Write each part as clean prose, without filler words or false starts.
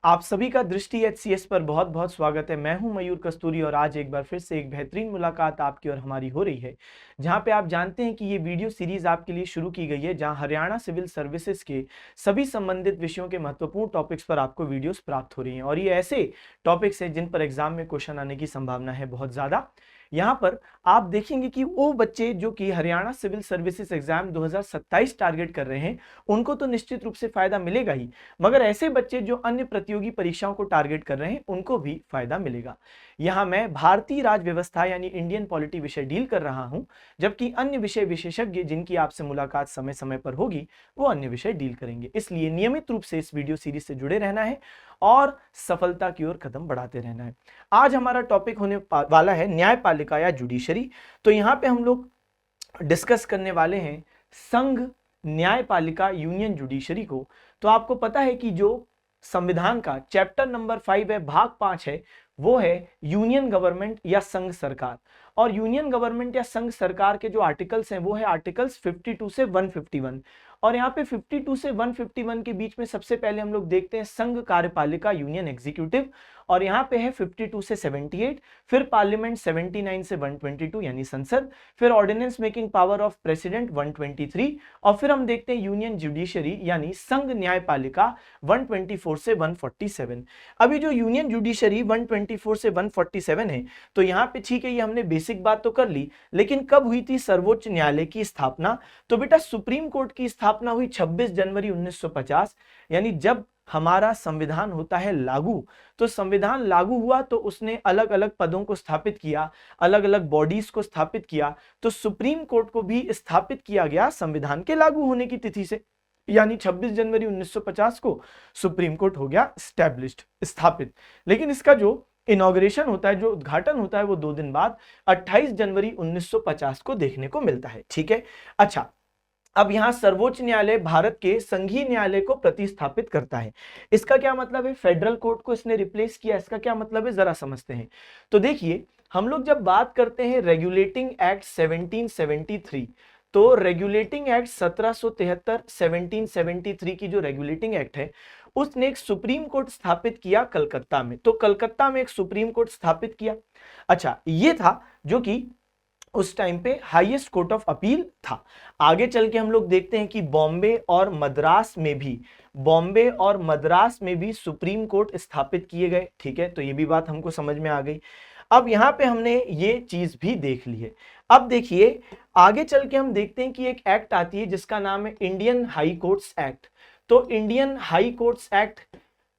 आप सभी का दृष्टि HCS पर बहुत बहुत स्वागत है। मैं हूं मयूर कस्तूरी और आज एक बार फिर से एक बेहतरीन मुलाकात आपकी और हमारी हो रही है, जहां पे आप जानते हैं कि ये वीडियो सीरीज आपके लिए शुरू की गई है, जहां हरियाणा सिविल सर्विसेज के सभी संबंधित विषयों के महत्वपूर्ण टॉपिक्स पर आपको वीडियोस प्राप्त हो रही हैं और ये ऐसे टॉपिक्स हैं जिन पर एग्जाम में क्वेश्चन आने की संभावना है बहुत ज्यादा। यहाँ पर आप देखेंगे कि वो बच्चे जो कि Haryana civil services exam 2027 target कर रहे हैं उनको तो निश्चित रूप से फायदा मिलेगा ही, मगर ऐसे बच्चे जो अन्य प्रतियोगी परीक्षाओं को टारगेट कर रहे हैं उनको भी फायदा मिलेगा। यहाँ मैं भारतीय राज व्यवस्था यानी इंडियन पॉलिटी विषय डील कर रहा हूं, जबकि अन्य विषय विशेषज्ञ जिनकी आपसे मुलाकात समय समय पर होगी वो अन्य विषय डील करेंगे। इसलिए नियमित रूप से इस वीडियो सीरीज से जुड़े रहना है और सफलता की ओर कदम बढ़ाते रहना है। आज हमारा टॉपिक होने वाला है न्यायपालिका या जुडिशरी। तो यहाँ पे हम लोग डिस्कस करने वाले हैं संघ न्यायपालिका यूनियन जुडिशरी को। तो आपको पता है कि जो संविधान का चैप्टर नंबर 5 है, भाग 5 है, वो है यूनियन गवर्नमेंट या संघ सरकार। और यूनियन गवर्नमेंट या संघ सरकार के जो आर्टिकल्स हैं वो है आर्टिकल्स 52 से 151। और यहाँ पे 52 से 151 के बीच में सबसे पहले हम लोग देखते हैं संघ कार्यपालिका यूनियन एग्जीक्यूटिव, और यहाँ पे है 52 से 78, फिर पार्लियामेंट 79 से 122 यानी संसद, फिर ordinance making power of president 123, और फिर हम देखते हैं यूनियन जुडिशरी यानी संघ न्यायपालिका 124 से 147। अभी जो यूनियन जुडिशरी 124 से 147 है, तो यहाँ पे ठीक है, ये हमने बेसिक बात तो कर ली, लेकिन कब हुई थी सर्वोच्च न्यायालय की स्थापना? तो बेटा सुप्रीम कोर्ट की स्थापना हुई 26 जनवरी 1950, यानी जब हमारा संविधान होता है लागू, तो संविधान लागू हुआ तो उसने अलग अलग पदों को स्थापित किया, अलग अलग बॉडीज को स्थापित किया। तो सुप्रीम कोर्ट को भी स्थापित किया गया संविधान के लागू होने की तिथि से, यानी 26 जनवरी 1950 को सुप्रीम कोर्ट हो गया स्टैब्लिश्ड, स्थापित। लेकिन इसका जो इनॉग्रेशन होता है, जो उद्घाटन होता है, वो 2 दिन बाद 28 जनवरी 1950 को देखने को मिलता है। ठीक है, अच्छा, अब यहां सर्वोच्च न्यायालय भारत के संघीय न्यायालय को प्रतिस्थापित करता है। इसका क्या मतलब है? फेडरल कोर्ट को इसने रिप्लेस किया। इसका क्या मतलब है, जरा समझते हैं। तो देखिए, हम लोग जब बात करते हैं रेगुलेटिंग एक्ट 1773, तो रेगुलेटिंग एक्ट 1773 1773 की जो रेगुलेटिंग एक्ट है, उसने एक सुप्रीम कोर्ट स्थापित किया कलकत्ता में। तो कलकत्ता में एक सुप्रीम कोर्ट स्थापित किया। अच्छा, ये था जो कि उस टाइम पे हाईएस्ट कोर्ट ऑफ अपील था। आगे चल के हम लोग देखते हैं कि बॉम्बे और मद्रास में भी सुप्रीम कोर्ट स्थापित किए गए। ठीक है, तो ये भी बात हमको समझ में आ गई। अब यहां पे हमने ये चीज भी देख ली है। अब देखिए, आगे चल के हम देखते हैं कि एक एक्ट आती है जिसका नाम है इंडियन हाई कोर्ट्स एक्ट। तो इंडियन हाई कोर्ट्स एक्ट,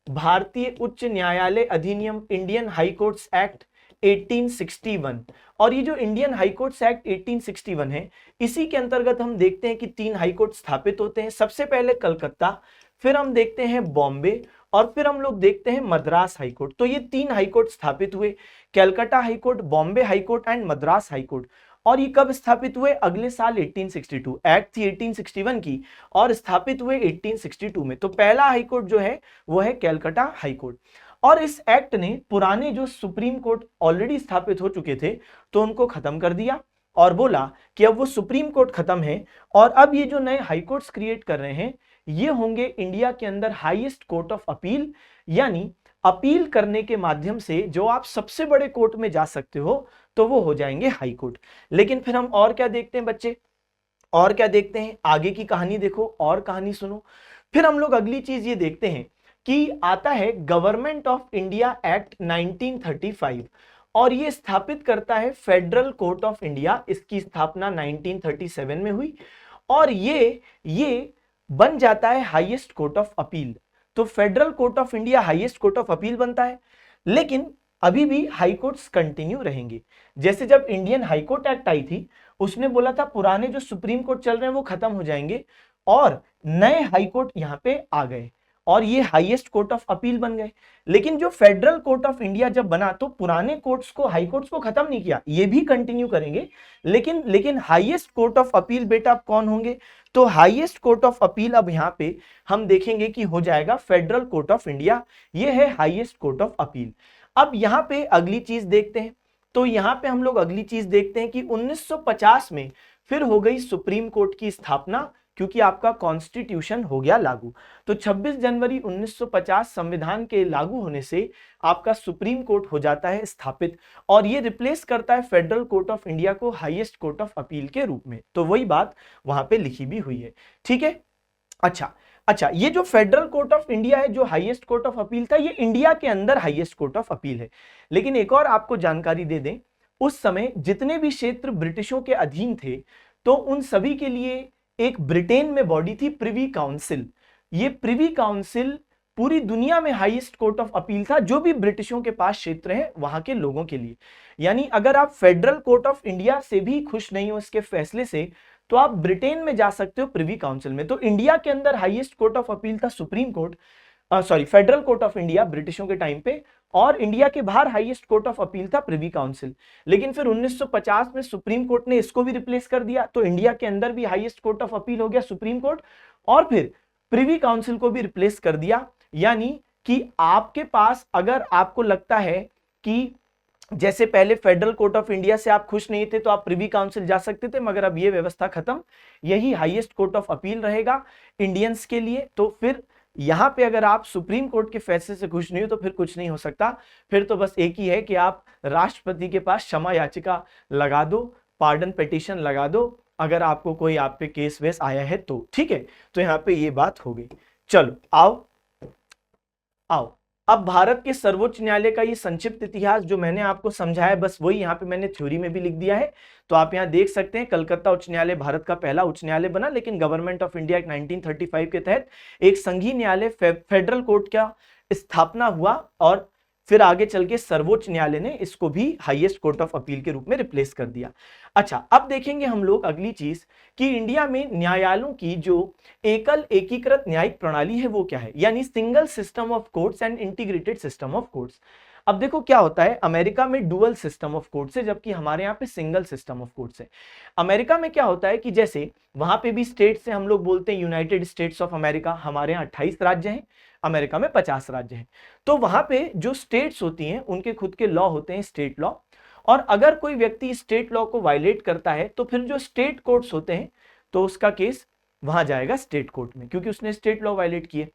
भारतीय उच्च न्यायालय अधिनियम, इंडियन हाई कोर्ट्स एक्ट 1861। और ये जो इंडियन हाई कोर्ट्स एक्ट 1861 है, इसी के अंतर्गत हम देखते हैं कि 3 हाई कोर्ट स्थापित होते हैं। सबसे पहले कलकत्ता, फिर हम देखते हैं बॉम्बे, और फिर हम लोग देखते हैं मद्रास हाई कोर्ट। तो ये 3 हाई कोर्ट स्थापित हुए, Calcutta high court, Bombay high court and Madras high court. और ये कब स्थापित हुए? अगले साल 1862। एक्ट थी 1861 की और स्थापित हुए 1862 में। तो पहला हाई कोर्ट जो है वो है कलकत्ता हाई कोर्ट। और इस एक्ट ने पुराने जो सुप्रीम कोर्ट ऑलरेडी स्थापित हो चुके थे, तो उनको खत्म कर दिया और बोला कि अब वो सुप्रीम कोर्ट खत्म है और अब ये जो नए हाई कोर्ट्स क्रिएट कर रहे हैं, ये होंगे इंडिया के अंदर हाईएस्ट कोर्ट ऑफ अपील, यानी अपील करने के माध्यम से जो आप सबसे बड़े कोर्ट में जा सकते हो, तो वो हो जाएंगे हाई कोर्ट। लेकिन फिर हम और क्या देखते हैं बच्चे, और क्या देखते हैं? आगे की कहानी देखो और कहानी सुनो। फिर हम लोग अगली चीज ये देखते हैं कि आता है गवर्नमेंट ऑफ इंडिया एक्ट 1935, और ये स्थापित करता है फेडरल कोर्ट ऑफ इंडिया। इसकी स्थापना 1937 में हुई और ये बन जाता है हाईएस्ट कोर्ट ऑफ अपील। तो federal court of India highest court of appeal बनता है, लेकिन अभी भी हाई कोर्ट्स कंटिन्यू रहेंगे। जैसे जब इंडियन हाई कोर्ट एक्ट आई थी, उसने बोला था पुराने जो सुप्रीम कोर्ट चल रहे हैं वो खत्म हो जाएंगे और नए हाई कोर्ट यहां पे आ गए और ये हाईएस्ट कोर्ट ऑफ अपील बन गए। लेकिन जो फेडरल कोर्ट ऑफ इंडिया जब बना, तो पुराने कोर्ट्स को, हाई कोर्ट्स को खत्म नहीं किया, ये भी कंटिन्यू करेंगे, लेकिन हाईएस्ट कोर्ट ऑफ अपील बेटा अब कौन होंगे? तो हाईएस्ट कोर्ट ऑफ अपील अब यहां पे हम देखेंगे कि हो जाएगा फेडरल कोर्ट ऑफ इंडिया। ये है हाईएस्ट कोर्ट ऑफ अपील। अब यहां पे अगली चीज देखते हैं। तो यहां पे हम लोग अगली चीज देखते हैं कि 1950 में फिर हो गई सुप्रीम कोर्ट की स्थापना, क्योंकि आपका कॉन्स्टिट्यूशन हो गया लागू। तो 26 जनवरी 1950 संविधान के लागू होने से आपका सुप्रीम कोर्ट हो जाता है स्थापित, और ये रिप्लेस करता है फेडरल कोर्ट ऑफ इंडिया को हाईएस्ट कोर्ट ऑफ अपील के रूप में। तो वही बात वहां पे लिखी भी हुई है, ठीक है। अच्छा, ये जो फेडरल कोर्ट ऑफ इंडिया है, जो हाईएस्ट कोर्ट ऑफ अपील था, ये इंडिया के अंदर हाईएस्ट कोर्ट ऑफ अपील है। लेकिन एक और आपको जानकारी दे दें, उस समय जितने भी क्षेत्र ब्रिटिशों के अधीन थे, तो उन सभी के लिए एक ब्रिटेन में बॉडी थी, प्रिवी काउंसिल। ये प्रिवी काउंसिल पूरी दुनिया में हाईएस्ट कोर्ट ऑफ अपील था, जो भी ब्रिटिशों के पास क्षेत्र है वहां के लोगों के लिए। यानी अगर आप फेडरल कोर्ट ऑफ इंडिया से भी खुश नहीं हो इसके फैसले से, तो आप ब्रिटेन में जा सकते हो प्रिवी काउंसिल में। तो इंडिया के अंदर हाईएस्ट कोर्ट ऑफ अपील था supreme court, federal court of India ब्रिटिशों के टाइम पे, और इंडिया के बाहर हाईएस्ट कोर्ट ऑफ अपील था प्रिवी काउंसिल। लेकिन फिर 1950 में सुप्रीम कोर्ट ने इसको भी रिप्लेस कर दिया, तो इंडिया के अंदर भी हाईएस्ट कोर्ट ऑफ अपील हो गया सुप्रीम कोर्ट, और फिर प्रिवी काउंसिल को भी रिप्लेस कर दिया। यानी कि आपके पास अगर आपको लगता है कि जैसे पहले फेडरल कोर्ट ऑफ इंडिया से आप खुश नहीं थे तो आप प्रिवी काउंसिल जा सकते थे, मगर अब ये व्यवस्था खत्म, यही हाईएस्ट कोर्ट ऑफ अपील रहेगा इंडियंस के लिए। तो फिर यहां पे अगर आप सुप्रीम कोर्ट के फैसले से खुश नहीं हो तो फिर कुछ नहीं हो सकता, फिर तो बस एक ही है कि आप राष्ट्रपति के पास क्षमा याचिका लगा दो, पार्डन पिटीशन लगा दो, अगर आपको कोई आप पे केस वेस आया है तो, ठीक है। तो यहाँ पे ये बात हो गई। चलो आओ अब भारत के सर्वोच्च न्यायालय का ये संक्षिप्त इतिहास जो मैंने आपको समझाया, बस वही यहाँ पे मैंने थ्योरी में भी लिख दिया है। तो आप यहाँ देख सकते हैं, कलकत्ता उच्च न्यायालय भारत का पहला उच्च न्यायालय बना, लेकिन गवर्नमेंट ऑफ इंडिया 1935 के तहत एक संघीय न्यायालय फेडरल कोर्ट का स्थापना हुआ, और फिर आगे चल के सर्वोच्च न्यायालय ने इसको भी हाईएस्ट कोर्ट ऑफ अपील के रूप में रिप्लेस कर दिया। अच्छा, अब देखेंगे हम लोग अगली चीज कि इंडिया में न्यायालयों की जो एकल एकीकृत न्यायिक प्रणाली है वो क्या है, यानी single system of courts and integrated system of courts. अब देखो क्या होता है, अमेरिका में डुअल सिस्टम ऑफ कोर्ट्स है, जबकि हमारे यहाँ पे सिंगल सिस्टम ऑफ कोर्ट्स है। अमेरिका में क्या होता है कि जैसे वहां पे भी स्टेट से हम लोग बोलते हैं यूनाइटेड स्टेट्स ऑफ अमेरिका, हमारे यहाँ 28 राज्य हैं, अमेरिका में 50 राज्य हैं। तो वहां पे जो स्टेट्स होती हैं उनके खुद के लॉ होते हैं, स्टेट लॉ, और अगर कोई व्यक्ति स्टेट लॉ को वायलेट करता है तो फिर जो स्टेट कोर्ट्स होते हैं तो उसका केस वहां जाएगा स्टेट कोर्ट में, क्योंकि उसने स्टेट लॉ वायलेट किए।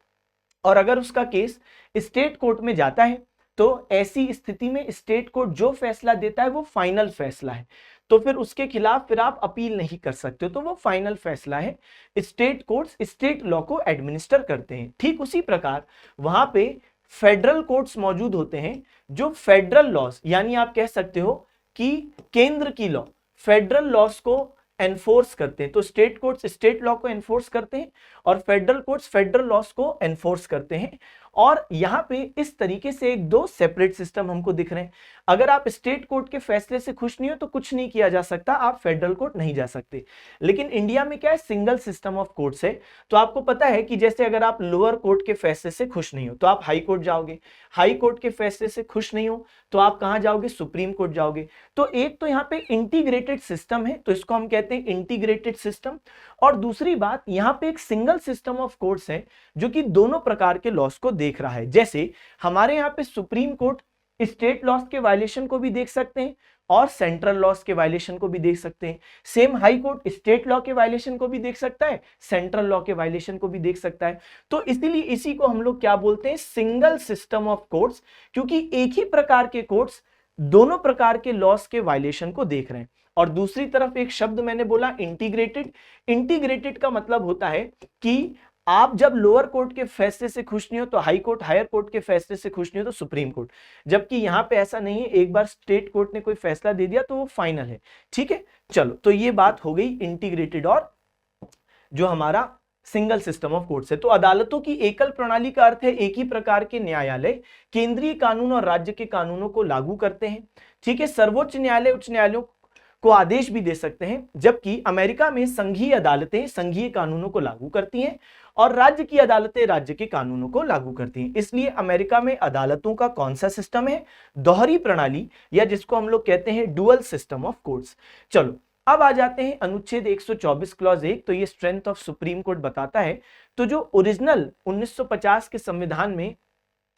और अगर उसका केस स्टेट कोर्ट में जाता है तो ऐसी स्थिति में स्टेट कोर्ट जो फैसला देता है वो फाइनल फैसला है, तो फिर उसके खिलाफ फिर आप अपील नहीं कर सकते, तो वो फाइनल फैसला है। स्टेट कोर्ट्स स्टेट लॉ को एडमिनिस्टर करते हैं। ठीक उसी प्रकार वहां पे फेडरल कोर्ट्स मौजूद होते हैं जो फेडरल लॉज, यानी आप कह सकते हो कि केंद्र की लॉ, फेडरल लॉज को एनफोर्स करते हैं। तो स्टेट कोर्ट्स स्टेट लॉ को एनफोर्स करते हैं और फेडरल कोर्ट्स फेडरल लॉज को एनफोर्स करते हैं। और यहां पे इस तरीके से एक दो सेपरेट सिस्टम हमको दिख रहे हैं। अगर आप स्टेट कोर्ट के फैसले से खुश नहीं हो तो कुछ नहीं किया जा सकता, आप फेडरल कोर्ट नहीं जा सकते। लेकिन इंडिया में क्या है, सिंगल सिस्टम ऑफ कोर्ट्स है। तो आपको पता है कि जैसे अगर आप लोअर कोर्ट के फैसले से खुश नहीं हो तो आप हाई कोर्ट जाओगे, हाई कोर्ट के फैसले से खुश नहीं हो तो आप कहां जाओगे, सुप्रीम कोर्ट जाओगे। तो एक तो यहाँ पे इंटीग्रेटेड सिस्टम है, तो इसको हम कहते हैं इंटीग्रेटेड सिस्टम। और दूसरी बात, यहाँ पे एक सिंगल सिस्टम ऑफ कोर्ट्स है जो कि दोनों प्रकार के लॉस को देख रहा है। जैसे हमारे यहाँ पे सुप्रीम कोर्ट स्टेट लॉस के वायलेशन को भी देख सकते हैं और सेंट्रल लॉस के वायलेशन को भी देख सकते हैं। Same high court state law के वायलेशन को भी देख सकता है, सेंट्रल लॉ के वायलेशन को भी देख सकता है। तो इसीलिए इसी को हम लोग क्या बोलते हैं, सिंगल सिस्टम ऑफ कोर्ट्स, क्योंकि एक ही प्रकार के कोर्ट्स दोनों प्रकार के लॉस के वायलेशन को देख रहे हैं। और दूसरी तरफ एक शब्द मैंने बोला इंटीग्रेटेड। इंटीग्रेटेड का मतलब होता है कि आप जब लोअर कोर्ट के फैसले से खुश नहीं हो तो हाई कोर्ट, हायर कोर्ट के फैसले से खुश नहीं हो तो सुप्रीम कोर्ट, जबकि यहां पे ऐसा नहीं है। एक बार स्टेट कोर्ट ने कोई फैसला दे दिया तो वो फाइनल है। ठीक है, चलो, तो ये बात हो गई इंटीग्रेटेड और जो हमारा सिंगल सिस्टम ऑफ कोर्ट्स है। तो अदालतों की एकल प्रणाली का अर्थ है एक ही प्रकार के न्यायालय केंद्रीय कानून और राज्य के कानूनों को लागू करते हैं। ठीक है, सर्वोच्च न्यायालय उच्च न्यायालयों को आदेश भी दे सकते हैं, जबकि अमेरिका में संघीय अदालतें संघीय कानूनों को लागू करती हैं और राज्य की अदालतें राज्य के कानूनों को लागू करती हैं। इसलिए अमेरिका में अदालतों का कौन सा सिस्टम है, दोहरी प्रणाली, या जिसको हम लोग कहते हैं डुअल सिस्टम ऑफ कोर्ट्स। चलो अब आ जाते हैं अनुच्छेद 124 क्लॉज 1। तो ये स्ट्रेंथ ऑफ सुप्रीम कोर्ट बताता है। तो जो ओरिजिनल 1950 के संविधान में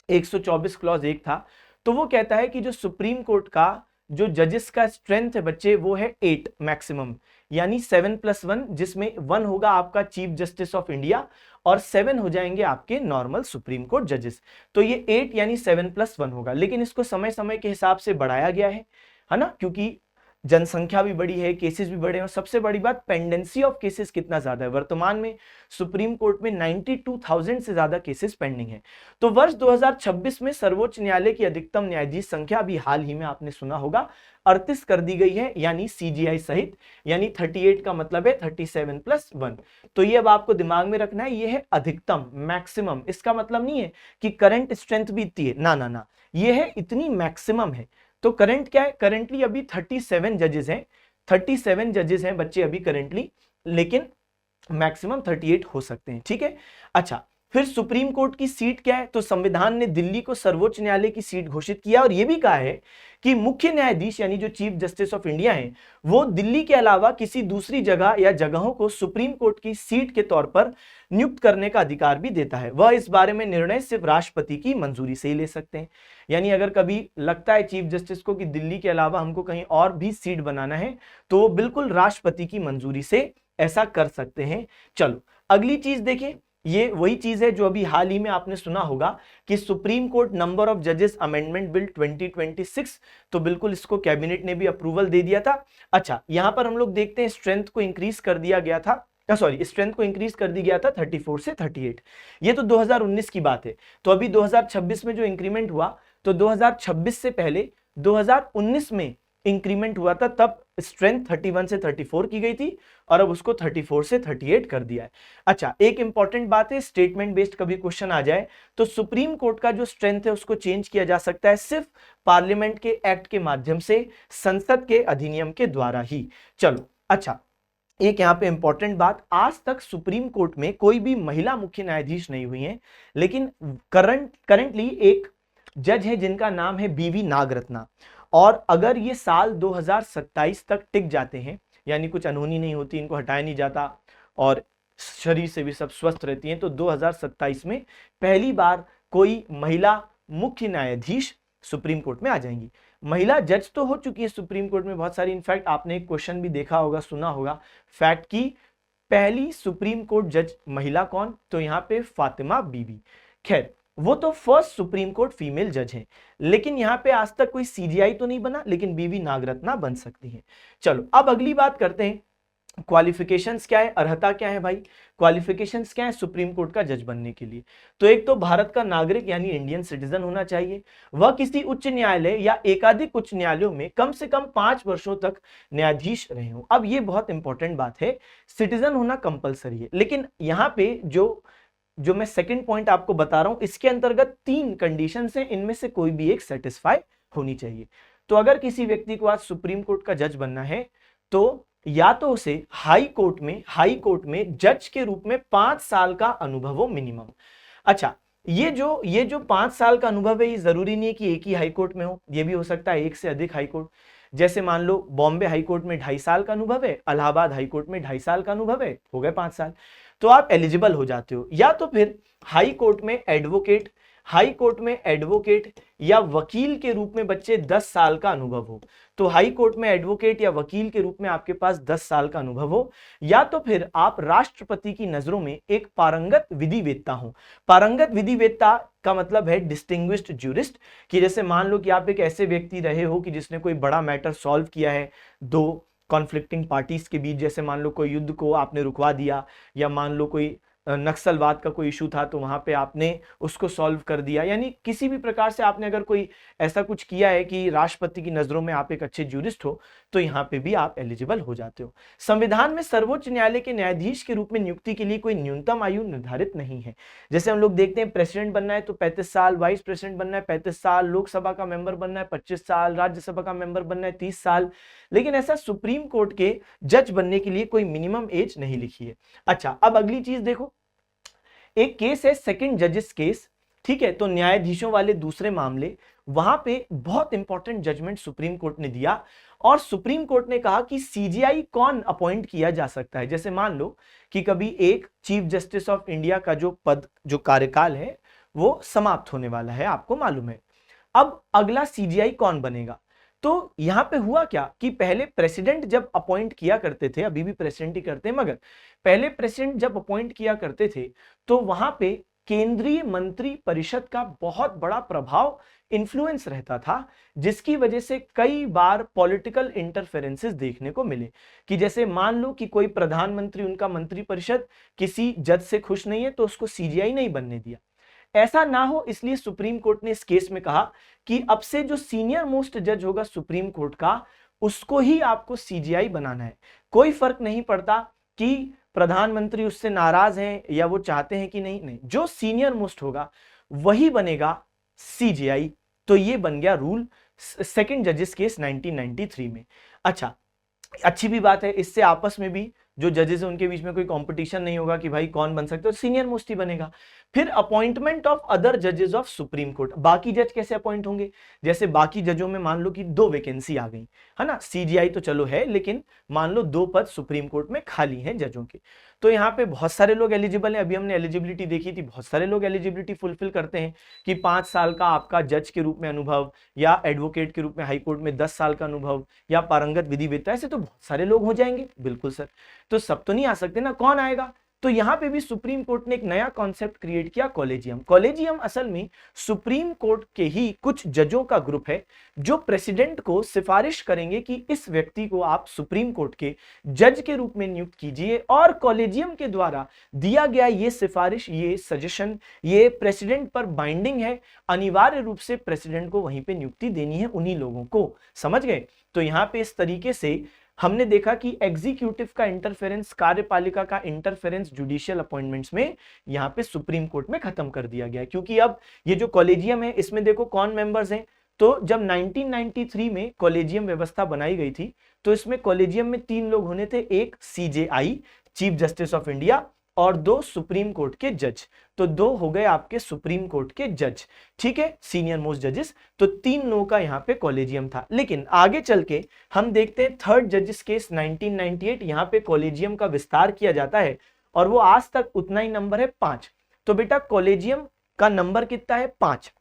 124 क्लॉज 1 था, तो वो कहता है कि जो सुप्रीम कोर्ट का जो जजेस का स्ट्रेंथ है बच्चे, वो है 8 मैक्सिमम, यानी 7+1, जिसमें 1 होगा आपका चीफ जस्टिस ऑफ इंडिया और 7 हो जाएंगे आपके नॉर्मल सुप्रीम कोर्ट जजेस। तो ये 8 यानी 7+1 होगा, लेकिन इसको समय समय के हिसाब से बढ़ाया गया है ना, क्योंकि जनसंख्या भी बड़ी है, केसेस भी बड़े हैं, और सबसे बड़ी बात पेंडेंसी ऑफ केसेस कितना ज्यादा है। वर्तमान में सुप्रीम कोर्ट में 92,000 से ज्यादा केसेस पेंडिंग है। तो वर्ष 2026 में सर्वोच्च न्यायालय की अधिकतम न्यायाधीश संख्या अभी हाल ही में आपने सुना होगा 38 कर दी गई है, यानी सीजीआई सहित, यानी 38 का मतलब है 37+1। तो ये अब आपको दिमाग में रखना है, ये है अधिकतम, मैक्सिमम। इसका मतलब नहीं है कि करंट स्ट्रेंथ भी इतनी है, ना ना ना, ये है इतनी मैक्सिमम है। तो करंट क्या है, करंटली अभी 37 जजेस हैं, 37 जजेस हैं बच्चे अभी करंटली, लेकिन मैक्सिमम 38 हो सकते हैं, ठीक है। अच्छा, फिर सुप्रीम कोर्ट की सीट क्या है, तो संविधान ने दिल्ली को सर्वोच्च न्यायालय की सीट घोषित किया और यह भी कहा है कि मुख्य न्यायाधीश यानी जो चीफ जस्टिस ऑफ इंडिया हैं, वो दिल्ली के अलावा किसी दूसरी जगह या जगहों को सुप्रीम कोर्ट की सीट के तौर पर नियुक्त करने का अधिकार भी देता है। वह इस बारे में निर्णय सिर्फ राष्ट्रपति की मंजूरी से ही ले सकते हैं। यानी अगर कभी लगता है चीफ जस्टिस को कि दिल्ली के अलावा हमको कहीं और भी सीट बनाना है, तो बिल्कुल राष्ट्रपति की मंजूरी से ऐसा कर सकते हैं। चलो अगली चीज देखें, ये वही चीज है जो अभी हाल ही में आपने सुना होगा कि सुप्रीम कोर्ट नंबर ऑफ जजेस अमेंडमेंट बिल 2026, तो बिल्कुल इसको कैबिनेट ने भी अप्रूवल दे दिया था। अच्छा, यहां पर हम लोग देखते हैं स्ट्रेंथ को इंक्रीज कर दिया गया था, स्ट्रेंथ को इंक्रीज कर दी गया था 34 से 38। ये तो 2019 की बात है। तो अभी 2026 में जो इंक्रीमेंट हुआ, तो 2026 से पहले 2019 में इंक्रीमेंट हुआ था, तब स्ट्रेंथ 31 से 34 की गई थी और अब उसको 34 से 38 कर दिया है। अच्छा, एक इंपॉर्टेंट बात है, स्टेटमेंट बेस्ड कभी क्वेश्चन आ जाए तो सुप्रीम कोर्ट का जो स्ट्रेंथ है उसको चेंज किया जा सकता है सिर्फ पार्लियामेंट के एक्ट के माध्यम से, संसद के अधिनियम के द्वारा ही। चलो अच्छा, एक यहां पे इंपॉर्टेंट बात, आज तक सुप्रीम कोर्ट में कोई भी महिला मुख्य न्यायाधीश नहीं हुई है, लेकिन करंटली एक जज है जिनका नाम है बीवी नागरत्ना, और अगर ये साल 2027 तक टिक जाते हैं, यानी कुछ अनहोनी नहीं होती, इनको हटाया नहीं जाता और शरीर से भी सब स्वस्थ रहती हैं, तो 2027 में पहली बार कोई महिला मुख्य न्यायाधीश सुप्रीम कोर्ट में आ जाएंगी। महिला जज तो हो चुकी है सुप्रीम कोर्ट में बहुत सारी, इनफैक्ट आपने एक क्वेश्चन भी देखा होगा, सुना होगा फैक्ट की, पहली सुप्रीम कोर्ट जज महिला कौन, तो यहां पे फातिमा बीबी। खैर, वो तो फर्स्ट सुप्रीम कोर्ट फीमेल जज हैं, लेकिन यहां पे आज तक कोई सीजीआई तो नहीं बना, लेकिन बीवी नागरत्ना बन सकती हैं। चलो अब अगली बात करते हैं, क्वालिफिकेशंस क्या है, अर्हता क्या है भाई, क्वालिफिकेशंस क्या है सुप्रीम कोर्ट का जज बनने के लिए। तो एक तो भारत का नागरिक यानी इंडियन सिटीजन होना चाहिए, वह किसी उच्च न्यायालय या एकाधिक उच्च न्यायालयों में कम से कम 5 वर्षों तक न्यायाधीश रहे हो। अब ये बहुत इंपॉर्टेंट बात है, सिटीजन होना कंपलसरी है, लेकिन यहाँ पे जो मैं सेकंड पॉइंट आपको बता रहा हूं, इसके अंतर्गत 3 कंडीशंस हैं, इनमें से कोई भी एक सेटिस्फाई होनी चाहिए। तो अगर किसी व्यक्ति को आज सुप्रीम कोर्ट का जज बनना है, तो या तो उसे हाई कोर्ट में जज के रूप में 5 साल का अनुभव हो मिनिमम। अच्छा, ये जो 5 साल का अनुभव है, ये जरूरी नहीं है कि एक ही हाई कोर्ट में हो, ये भी हो सकता है एक से अधिक हाई कोर्ट। जैसे मान लो बॉम्बे हाई कोर्ट में 2.5 साल का अनुभव है, इलाहाबाद हाई कोर्ट में 2.5 साल का अनुभव है, हो गए 5 साल, तो आप एलिजिबल हो जाते हो। या तो फिर हाई कोर्ट में एडवोकेट या वकील के रूप में बच्चे 10 साल का अनुभव हो, तो हाई कोर्ट में एडवोकेट या वकील के रूप में आपके पास 10 साल का अनुभव हो। या तो फिर आप राष्ट्रपति की नजरों में एक पारंगत विधिवेत्ता हो। पारंगत विधिवेत्ता का मतलब है डिस्टिंग्विश्ड ज्यूरिस्ट, कि जैसे मान लो कि आप एक ऐसे व्यक्ति रहे हो कि जिसने कोई बड़ा मैटर सॉल्व किया है दो कॉन्फ्लिक्टिंग पार्टीज के बीच, जैसे मान लो कोई युद्ध को आपने रुकवा दिया, या मान लो कोई नक्सलवाद का कोई इशू था तो वहां पे आपने उसको सॉल्व कर दिया, यानी किसी भी प्रकार से आपने अगर कोई ऐसा कुछ किया है कि राष्ट्रपति की नजरों में आप एक अच्छे ज्यूरिस्ट हो, तो यहाँ पे भी आप एलिजिबल हो जाते हो। संविधान में सर्वोच्च न्यायालय के न्यायाधीश के रूप में नियुक्ति के लिए कोई न्यूनतम आयु निर्धारित नहीं है। जैसे हम लोग देखते हैं प्रेसिडेंट बनना है तो 35 साल, वाइस प्रेसिडेंट बनना है 35 साल, लोकसभा का मेंबर बनना है 25 साल, राज्यसभा का मेंबर बनना है 30 साल, लेकिन ऐसा सुप्रीम कोर्ट के जज बनने के लिए कोई मिनिमम एज नहीं लिखी है। अच्छा, अब अगली चीज देखो, एक केस है सेकंड जजेस केस, ठीक है, तो न्यायाधीशों वाले दूसरे मामले, वहां पे बहुत इंपॉर्टेंट जजमेंट सुप्रीम कोर्ट ने दिया, और सुप्रीम कोर्ट ने कहा कि सीजीआई कौन अपॉइंट किया जा सकता है। जैसे मान लो कि कभी एक चीफ जस्टिस ऑफ इंडिया का जो कार्यकाल है वो समाप्त होने वाला है, आपको मालूम है, अब अगला सीजीआई कौन बनेगा, तो यहां पे हुआ क्या कि पहले प्रेसिडेंट जब अपॉइंट किया करते थे, अभी भी प्रेसिडेंट ही करते हैं, मगर पहले प्रेसिडेंट जब अपॉइंट किया करते थे तो वहां पे केंद्रीय मंत्री परिषद का बहुत बड़ा प्रभाव, इन्फ्लुएंस रहता था, जिसकी वजह से कई बार पॉलिटिकल इंटरफेरेंसेस देखने को मिले। कि जैसे मान लो कि कोई प्रधानमंत्री, उनका मंत्री परिषद किसी जज से खुश नहीं है तो उसको सीजीआई नहीं बनने दिया। ऐसा ना हो इसलिए सुप्रीम कोर्ट ने इस केस में कहा कि अब से जो सीनियर मोस्ट जज होगा सुप्रीम कोर्ट का, उसको ही आपको सीजीआई बनाना है। कोई फर्क नहीं पड़ता कि प्रधानमंत्री उससे नाराज हैं या वो चाहते हैं कि नहीं, नहीं, जो सीनियर मोस्ट होगा वही बनेगा सीजीआई। तो ये बन गया रूल सेकंड जजेस केस 1993 में। अच्छा, अच्छी भी बात है, इससे आपस में भी जो जजेस है उनके बीच में कोई कंपटीशन नहीं होगा कि भाई कौन बन सकता है, सीनियर मोस्ट ही बनेगा। फिर अपॉइंटमेंट ऑफ अदर जजेस ऑफ सुप्रीम कोर्ट, बाकी जज कैसे अपॉइंट होंगे? जैसे बाकी जजों में मान लो कि 2 वैकेंसी आ गई है ना, सीजीआई तो चलो है, लेकिन मान लो 2 पद सुप्रीम कोर्ट में खाली हैं जजों के, तो यहाँ पे बहुत सारे लोग एलिजिबल हैं। अभी हमने एलिजिबिलिटी देखी थी, बहुत सारे लोग एलिजिबिलिटी फुलफिल करते हैं कि 5 साल का आपका जज के रूप में अनुभव, या एडवोकेट के रूप में हाई कोर्ट में 10 साल का अनुभव, या पारंगत विधिवेत्ता, ऐसे तो बहुत सारे लोग हो जाएंगे। बिल्कुल सर, तो सब तो नहीं आ सकते ना, कौन आएगा? तो यहां पे भी सुप्रीम कोर्ट ने एक नया कॉन्सेप्ट क्रिएट किया, कॉलेजियम। कॉलेजियम असल में सुप्रीम कोर्ट के ही कुछ जजों का ग्रुप है जो प्रेसिडेंट को सिफारिश करेंगे कि इस व्यक्ति को आप सुप्रीम कोर्ट के जज के रूप में नियुक्त कीजिए, और कॉलेजियम के द्वारा दिया गया ये सिफारिश, ये सजेशन, ये प्रेसिडेंट पर बाइंडिंग है, अनिवार्य रूप से प्रेसिडेंट को वहीं पे नियुक्ति देनी है उन्हीं लोगों को। समझ गए? तो यहां पे इस तरीके से हमने देखा कि एग्जीक्यूटिव का इंटरफेरेंस, कार्यपालिका का इंटरफेरेंस जुडिशियल अपॉइंटमेंट्स में यहां पे सुप्रीम कोर्ट में खत्म कर दिया गया। क्योंकि अब ये जो कॉलेजियम है इसमें देखो कौन मेंबर्स हैं, तो जब 1993 में कॉलेजियम व्यवस्था बनाई गई थी तो इसमें कॉलेजियम में 3 लोग होने थे, एक CJI chief justice of India और 2 सुप्रीम कोर्ट के जज, तो 2 हो गए आपके सुप्रीम कोर्ट के जज, ठीक है, सीनियर मोस्ट जजेस। तो 3 लोगों का यहाँ पे कॉलेजियम था। लेकिन आगे चल के हम देखते हैं थर्ड जजेस केस 1998, यहाँ पे कॉलेजियम का विस्तार किया जाता है और वो आज तक उतना ही नंबर है 5। तो बेटा कॉलेजियम का नंबर कितना है? 5।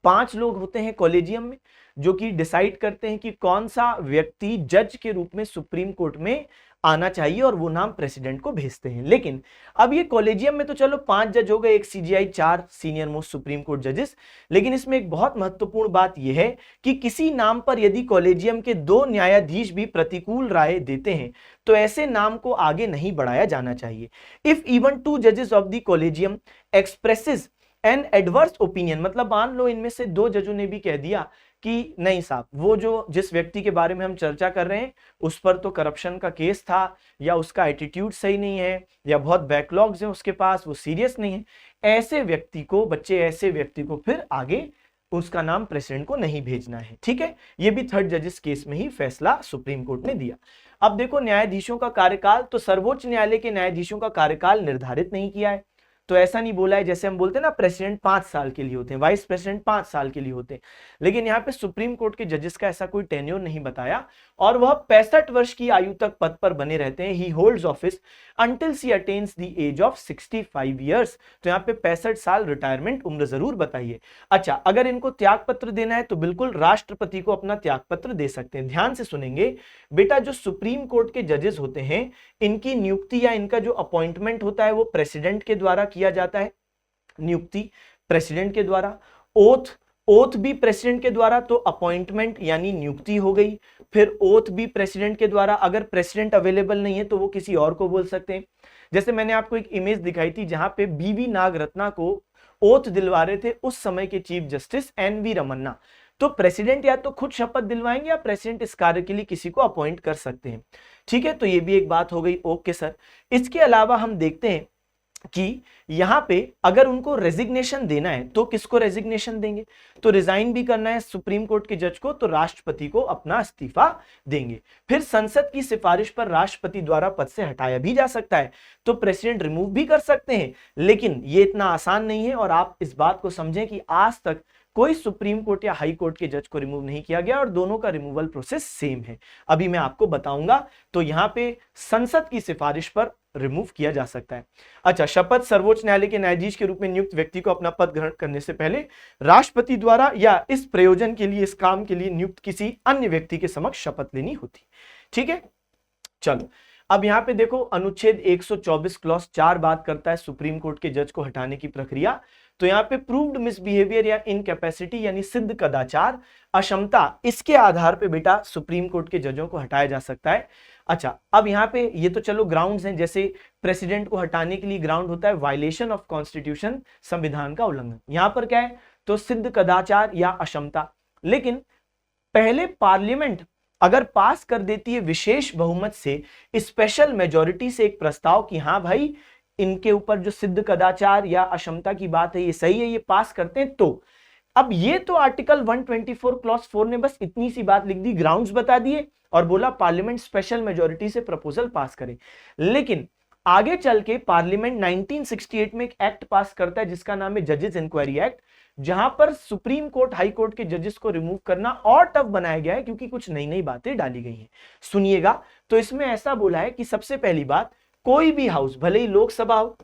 5 लोग होते हैं कॉलेजियम में जो कि डिसाइड करते हैं कि कौन सा व्यक्ति जज के रूप में सुप्रीम कोर्ट में आना चाहिए, और वो नाम प्रेसिडेंट को भेजते हैं। लेकिन अब ये कॉलेजियम में तो चलो 5 जज हो गए, एक CGI, 4 senior most supreme court जजेस। लेकिन इसमें एक बहुत महत्वपूर्ण बात यह है कि किसी नाम पर यदि कॉलेजियम के 2 न्यायाधीश भी प्रतिकूल राय देते हैं तो ऐसे नाम को आगे नहीं बढ़ाया जाना चाहिए। इफ इवन 2 जजेस of the collegium expresses an adverse opinion, मतलब मान लो इनमें से 2 जजों ने भी कह दिया कि नहीं साहब, वो जो जिस व्यक्ति के बारे में हम चर्चा कर रहे हैं उस पर तो करप्शन का केस था, या उसका एटीट्यूड सही नहीं है, या बहुत बैकलॉग्स हैं उसके पास, वो सीरियस नहीं है, ऐसे व्यक्ति को ऐसे व्यक्ति को फिर आगे उसका नाम प्रेसिडेंट को नहीं भेजना है। ठीक है, ये भी थर्ड जजेस केस में ही फैसला सुप्रीम कोर्ट ने दिया। अब देखो न्यायाधीशों का कार्यकाल, तो सर्वोच्च न्यायालय के न्यायाधीशों का कार्यकाल निर्धारित नहीं किया है। तो ऐसा नहीं बोला है, जैसे हम बोलते हैं ना प्रेसिडेंट 5 साल के लिए होते हैं, वाइस प्रेसिडेंट 5 साल के लिए होते हैं, लेकिन यहाँ पे सुप्रीम कोर्ट के जजेस का ऐसा कोई टेन्योर नहीं बताया, और वह 65 वर्ष की आयु तक पद पर बने रहते हैं। He holds office until she attains the age of 65 years. तो यहाँ पे 65 साल रिटायरमेंट उम्र जरूर बताइए। अच्छा, अगर इनको त्याग पत्र देना है तो बिल्कुल राष्ट्रपति को अपना त्याग पत्र दे सकते हैं। ध्यान से सुनेंगे बेटा, जो सुप्रीम कोर्ट के जजेस होते हैं इनकी नियुक्ति या इनका जो अपॉइंटमेंट होता है वो प्रेसिडेंट के द्वारा किया जाता है, नियुक्ति प्रेसिडेंट के द्वारा, ओथ भी प्रेसिडेंट के द्वारा, तो अपॉइंटमेंट यानी नियुक्ति हो गई। फिर ओथ भी प्रेसिडेंट के द्वारा, अगर प्रेसिडेंट अवेलेबल नहीं है तो वो किसी और को बोल सकते हैं। जैसे मैंने आपको एक इमेज दिखाई थी जहां पे बीवी नागरत्ना को ओथ दिलवा रहे थे उस समय के चीफ जस्टिस एन.वी. रमन्ना। तो प्रेसिडेंट या तो खुद शपथ दिलवाएंगे या प्रेसिडेंट इस कार्य के लिए किसी को अपॉइंट कर सकते हैं। ठीक है, तो ये भी एक बात हो गई। ओके सर, इसके अलावा हम देखते हैं कि यहां पे अगर उनको रेजिग्नेशन देना है तो किसको रेजिग्नेशन देंगे? तो रिजाइन भी करना है सुप्रीम कोर्ट के जज को तो राष्ट्रपति को अपना इस्तीफा देंगे। फिर संसद की सिफारिश पर राष्ट्रपति द्वारा पद से हटाया भी जा सकता है, तो प्रेसिडेंट रिमूव भी कर सकते हैं। लेकिन ये इतना आसान नहीं है, और आप इस बात को समझें कि आज तक कोई सुप्रीम कोर्ट या हाई कोर्ट के जज को रिमूव नहीं किया गया और दोनों का रिमूवल प्रोसेस सेम है। अभी मैं आपको बताऊंगा। तो यहां पे संसद की सिफारिश पर रिमूव किया जा सकता है। अच्छा, शपथ सर्वोच्च न्यायालय के न्यायाधीश के रूप में नियुक्त व्यक्ति को अपना पद ग्रहण करने से पहले राष्ट्रपति द्वारा या इस प्रयोजन के लिए, इस काम के लिए नियुक्त किसी अन्य व्यक्ति के समक्ष शपथ लेनी होती। ठीक है, चलो अब यहां पे देखो, अनुच्छेद 124 क्लॉज 4 बात करता है सुप्रीम कोर्ट के जज को हटाने की प्रक्रिया। तो यहाँ पे प्रूव्ड मिसबिहेवियर या इनकैपेसिटी यानी सिद्ध कदाचार, अक्षमता, इसके आधार पे बेटा सुप्रीम कोर्ट के जजों को हटाया जा सकता है। अच्छा, अब यहाँ पे ये तो चलो ग्राउंड्स हैं, जैसे प्रेसिडेंट को हटाने के लिए ग्राउंड होता है वायलेशन ऑफ कॉन्स्टिट्यूशन, संविधान का उल्लंघन। यहां पर क्या है, तो सिद्ध कदाचार या अक्षमता। लेकिन पहले पार्लियामेंट अगर पास कर देती है विशेष बहुमत से, स्पेशल मेजॉरिटी से एक प्रस्ताव कि हाँ भाई इनके ऊपर जो सिद्ध कदाचार या अक्षमता की बात है ये सही है, ये पास करते हैं, तो अब ये तो आर्टिकल 124 क्लॉज 4 ने बस इतनी सी बात लिख दी, ग्राउंड्स बता दिए और बोला पार्लियामेंट स्पेशल मेजॉरिटी से प्रपोजल पास करे। लेकिन आगे चल के पार्लियामेंट 1968 में एक एक्ट पास करता है जिसका नाम है जजेस इंक्वायरी एक्ट, जहां पर सुप्रीम कोर्ट, हाई कोर्ट के जजेस को रिमूव करना और टफ बनाया गया है क्योंकि कुछ नई नई बातें डाली गई हैं। सुनिएगा, तो इसमें ऐसा बोला है कि सबसे पहली बात, कोई भी हाउस, भले ही लोकसभा हो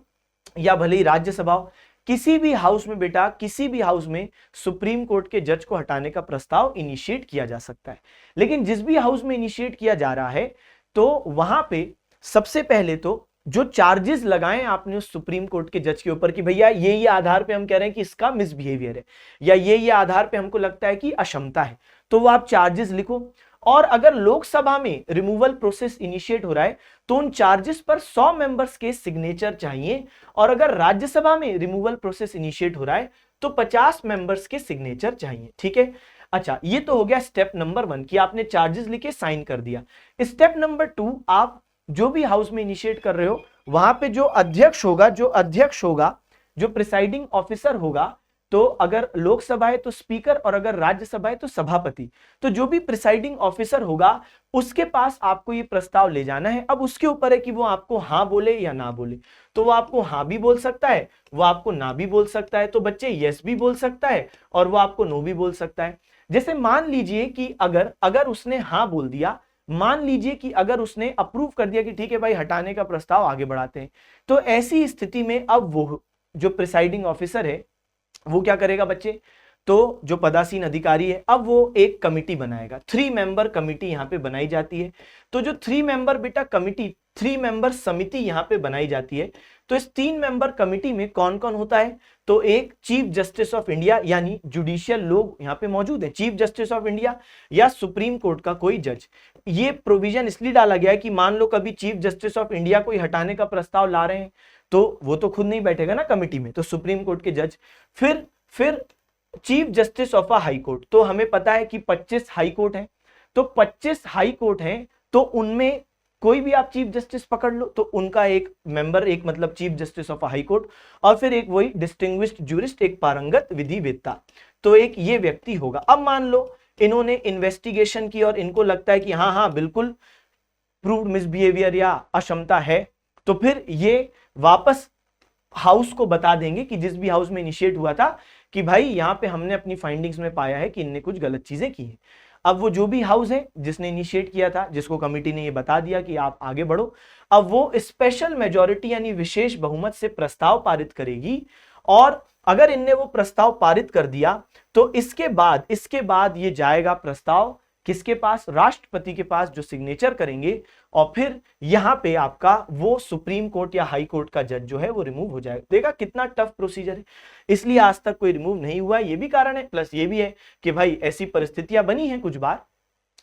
या भले ही राज्यसभा हो, किसी भी हाउस में बेटा, किसी भी हाउस में सुप्रीम कोर्ट के जज को हटाने का प्रस्ताव इनिशिएट किया जा सकता है। लेकिन जिस भी हाउस में इनिशिएट किया जा रहा है तो वहां पे सबसे पहले तो जो चार्जेस लगाए आपने उस सुप्रीम कोर्ट के जज के ऊपर कि भैया ये आधार पे हम कह रहे हैं कि इसका मिसबिहेवियर है या ये आधार पे हमको लगता है कि अक्षमता है, तो वो आप चार्जेस लिखो। और अगर लोकसभा में रिमूवल प्रोसेस इनिशिएट हो रहा है तो उन चार्जेस पर 100 मेंबर्स के सिग्नेचर चाहिए, और अगर राज्यसभा में रिमूवल प्रोसेस इनिशिएट हो रहा है तो 50 मेंबर्स के सिग्नेचर चाहिए। ठीक है, अच्छा, ये तो हो गया स्टेप नंबर 1 कि आपने चार्जेस लिखे, साइन कर दिया। स्टेप नंबर 2, आप जो भी हाउस में इनिशिएट कर रहे हो वहां पे जो अध्यक्ष होगा, जो प्रिसाइडिंग ऑफिसर होगा, तो अगर लोकसभा है तो स्पीकर और अगर राज्यसभा है तो सभापति, तो जो भी प्रिसाइडिंग ऑफिसर होगा उसके पास आपको ये प्रस्ताव ले जाना है। अब उसके ऊपर है कि वो आपको हाँ बोले या ना बोले, तो वो आपको हाँ भी बोल सकता है, वो आपको ना भी बोल सकता है, तो बच्चे यस भी बोल सकता है और वो आपको नो भी बोल सकता है। जैसे मान लीजिए कि अगर उसने हाँ बोल दिया, मान लीजिए कि अगर उसने अप्रूव कर दिया कि ठीक है भाई हटाने का प्रस्ताव आगे बढ़ाते हैं, तो ऐसी स्थिति में अब वो जो प्रिसाइडिंग ऑफिसर है वो क्या करेगा बच्चे, तो जो पदासीन अधिकारी है अब वो एक कमिटी बनाएगा, 3 मेंबर कमिटी यहां पे बनाई जाती है। तो जो 3 मेंबर बेटा कमिटी, 3 मेंबर समिति यहां पे बनाई जाती है, तो इस 3 मेंबर कमिटी में कौन कौन होता है, तो एक चीफ जस्टिस ऑफ इंडिया यानी जुडिशियल लोग यहां पे मौजूद है, चीफ जस्टिस ऑफ इंडिया या सुप्रीम कोर्ट का कोई जज। ये प्रोविजन इसलिए डाला गया है कि मान लो कभी चीफ जस्टिस ऑफ इंडिया कोई हटाने का प्रस्ताव ला रहे हैं तो वो तो खुद नहीं बैठेगा ना कमिटी में, तो सुप्रीम कोर्ट के जज, फिर chief justice of a high court. तो हमें पता है कि 25 हाई कोर्ट हैं, तो 25 हाई कोर्ट हैं, तो उनमें कोई भी आप चीफ जस्टिस पकड़ लो तो उनका एक मेंबर, एक मतलब chief justice of a high court, और फिर एक वही डिस्टिंग्विश्ड ज्यूरिस्ट, एक पारंगत विधिवेत्ता, तो एक ये व्यक्ति होगा। अब मान लो इन्होंने इन्वेस्टिगेशन की और इनको लगता है कि हाँ बिल्कुल प्रूव्ड मिसबिहेवियर या अक्षमता है, तो फिर ये वापस हाउस को बता देंगे कि जिस भी हाउस में इनिशिएट हुआ था कि भाई यहां पे हमने अपनी फाइंडिंग्स में पाया है कि इनने कुछ गलत चीजें की हैं। अब वो जो भी हाउस है जिसने इनिशिएट किया था, जिसको कमिटी ने ये बता दिया कि आप आगे बढ़ो, अब वो स्पेशल मेजॉरिटी यानी विशेष बहुमत से प्रस्ताव पारित करेगी, और अगर इनने वो प्रस्ताव पारित कर दिया तो इसके बाद ये जाएगा प्रस्ताव किसके पास, राष्ट्रपति के पास, जो सिग्नेचर करेंगे, और फिर यहां पे आपका वो सुप्रीम कोर्ट या हाई कोर्ट का जज जो है वो रिमूव हो जाएगा। देखा कितना टफ प्रोसीजर है, इसलिए आज तक कोई रिमूव नहीं हुआ, ये भी कारण है। प्लस ये भी है कि भाई ऐसी परिस्थितियां बनी हैं कुछ बार,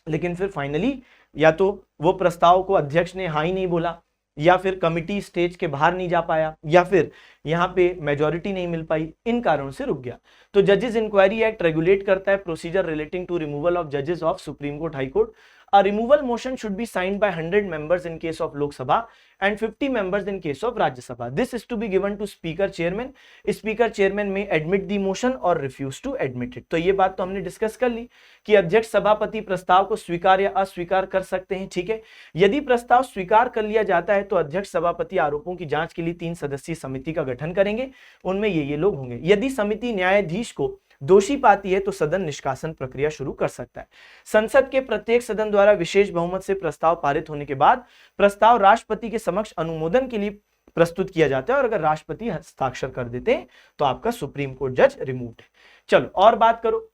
लेकिन फिर फाइनली या तो वो प्रस्ताव को अध्यक्ष ने हाँ ही नहीं बोला, या फिर कमिटी स्टेज के बाहर नहीं जा पाया, या फिर यहाँ पे मेजॉरिटी नहीं मिल पाई, इन कारणों से रुक गया। तो जजेस इंक्वायरी एक्ट रेगुलेट करता है procedure relating to removal of जजेस of supreme court, high court. A removal motion should be signed by 100 members in case of Lok Sabha and 50 members in case of Rajya Sabha. This is to be given to Speaker Chairman. Speaker Chairman may admit the motion or refuse to admit it. तो ये बात तो हमने discuss कर ली कि अध्यक्ष सभापति प्रस्ताव को स्वीकार या अस्वीकार कर सकते हैं। ठीक है, यदि प्रस्ताव स्वीकार कर लिया जाता है तो अध्यक्ष सभापति आरोपों की जांच के लिए 3 सदस्यीय समिति का गठन करेंगे, उनमें ये लोग होंगे। यदि समिति न्यायाधीश को दोषी पाती है तो सदन निष्कासन प्रक्रिया शुरू कर सकता है। संसद के प्रत्येक सदन द्वारा विशेष बहुमत से प्रस्ताव पारित होने के बाद प्रस्ताव राष्ट्रपति के समक्ष अनुमोदन के लिए प्रस्तुत किया जाता है और अगर राष्ट्रपति हस्ताक्षर कर देते हैं तो आपका सुप्रीम कोर्ट जज रिमूव्ड है। चलो और बात करो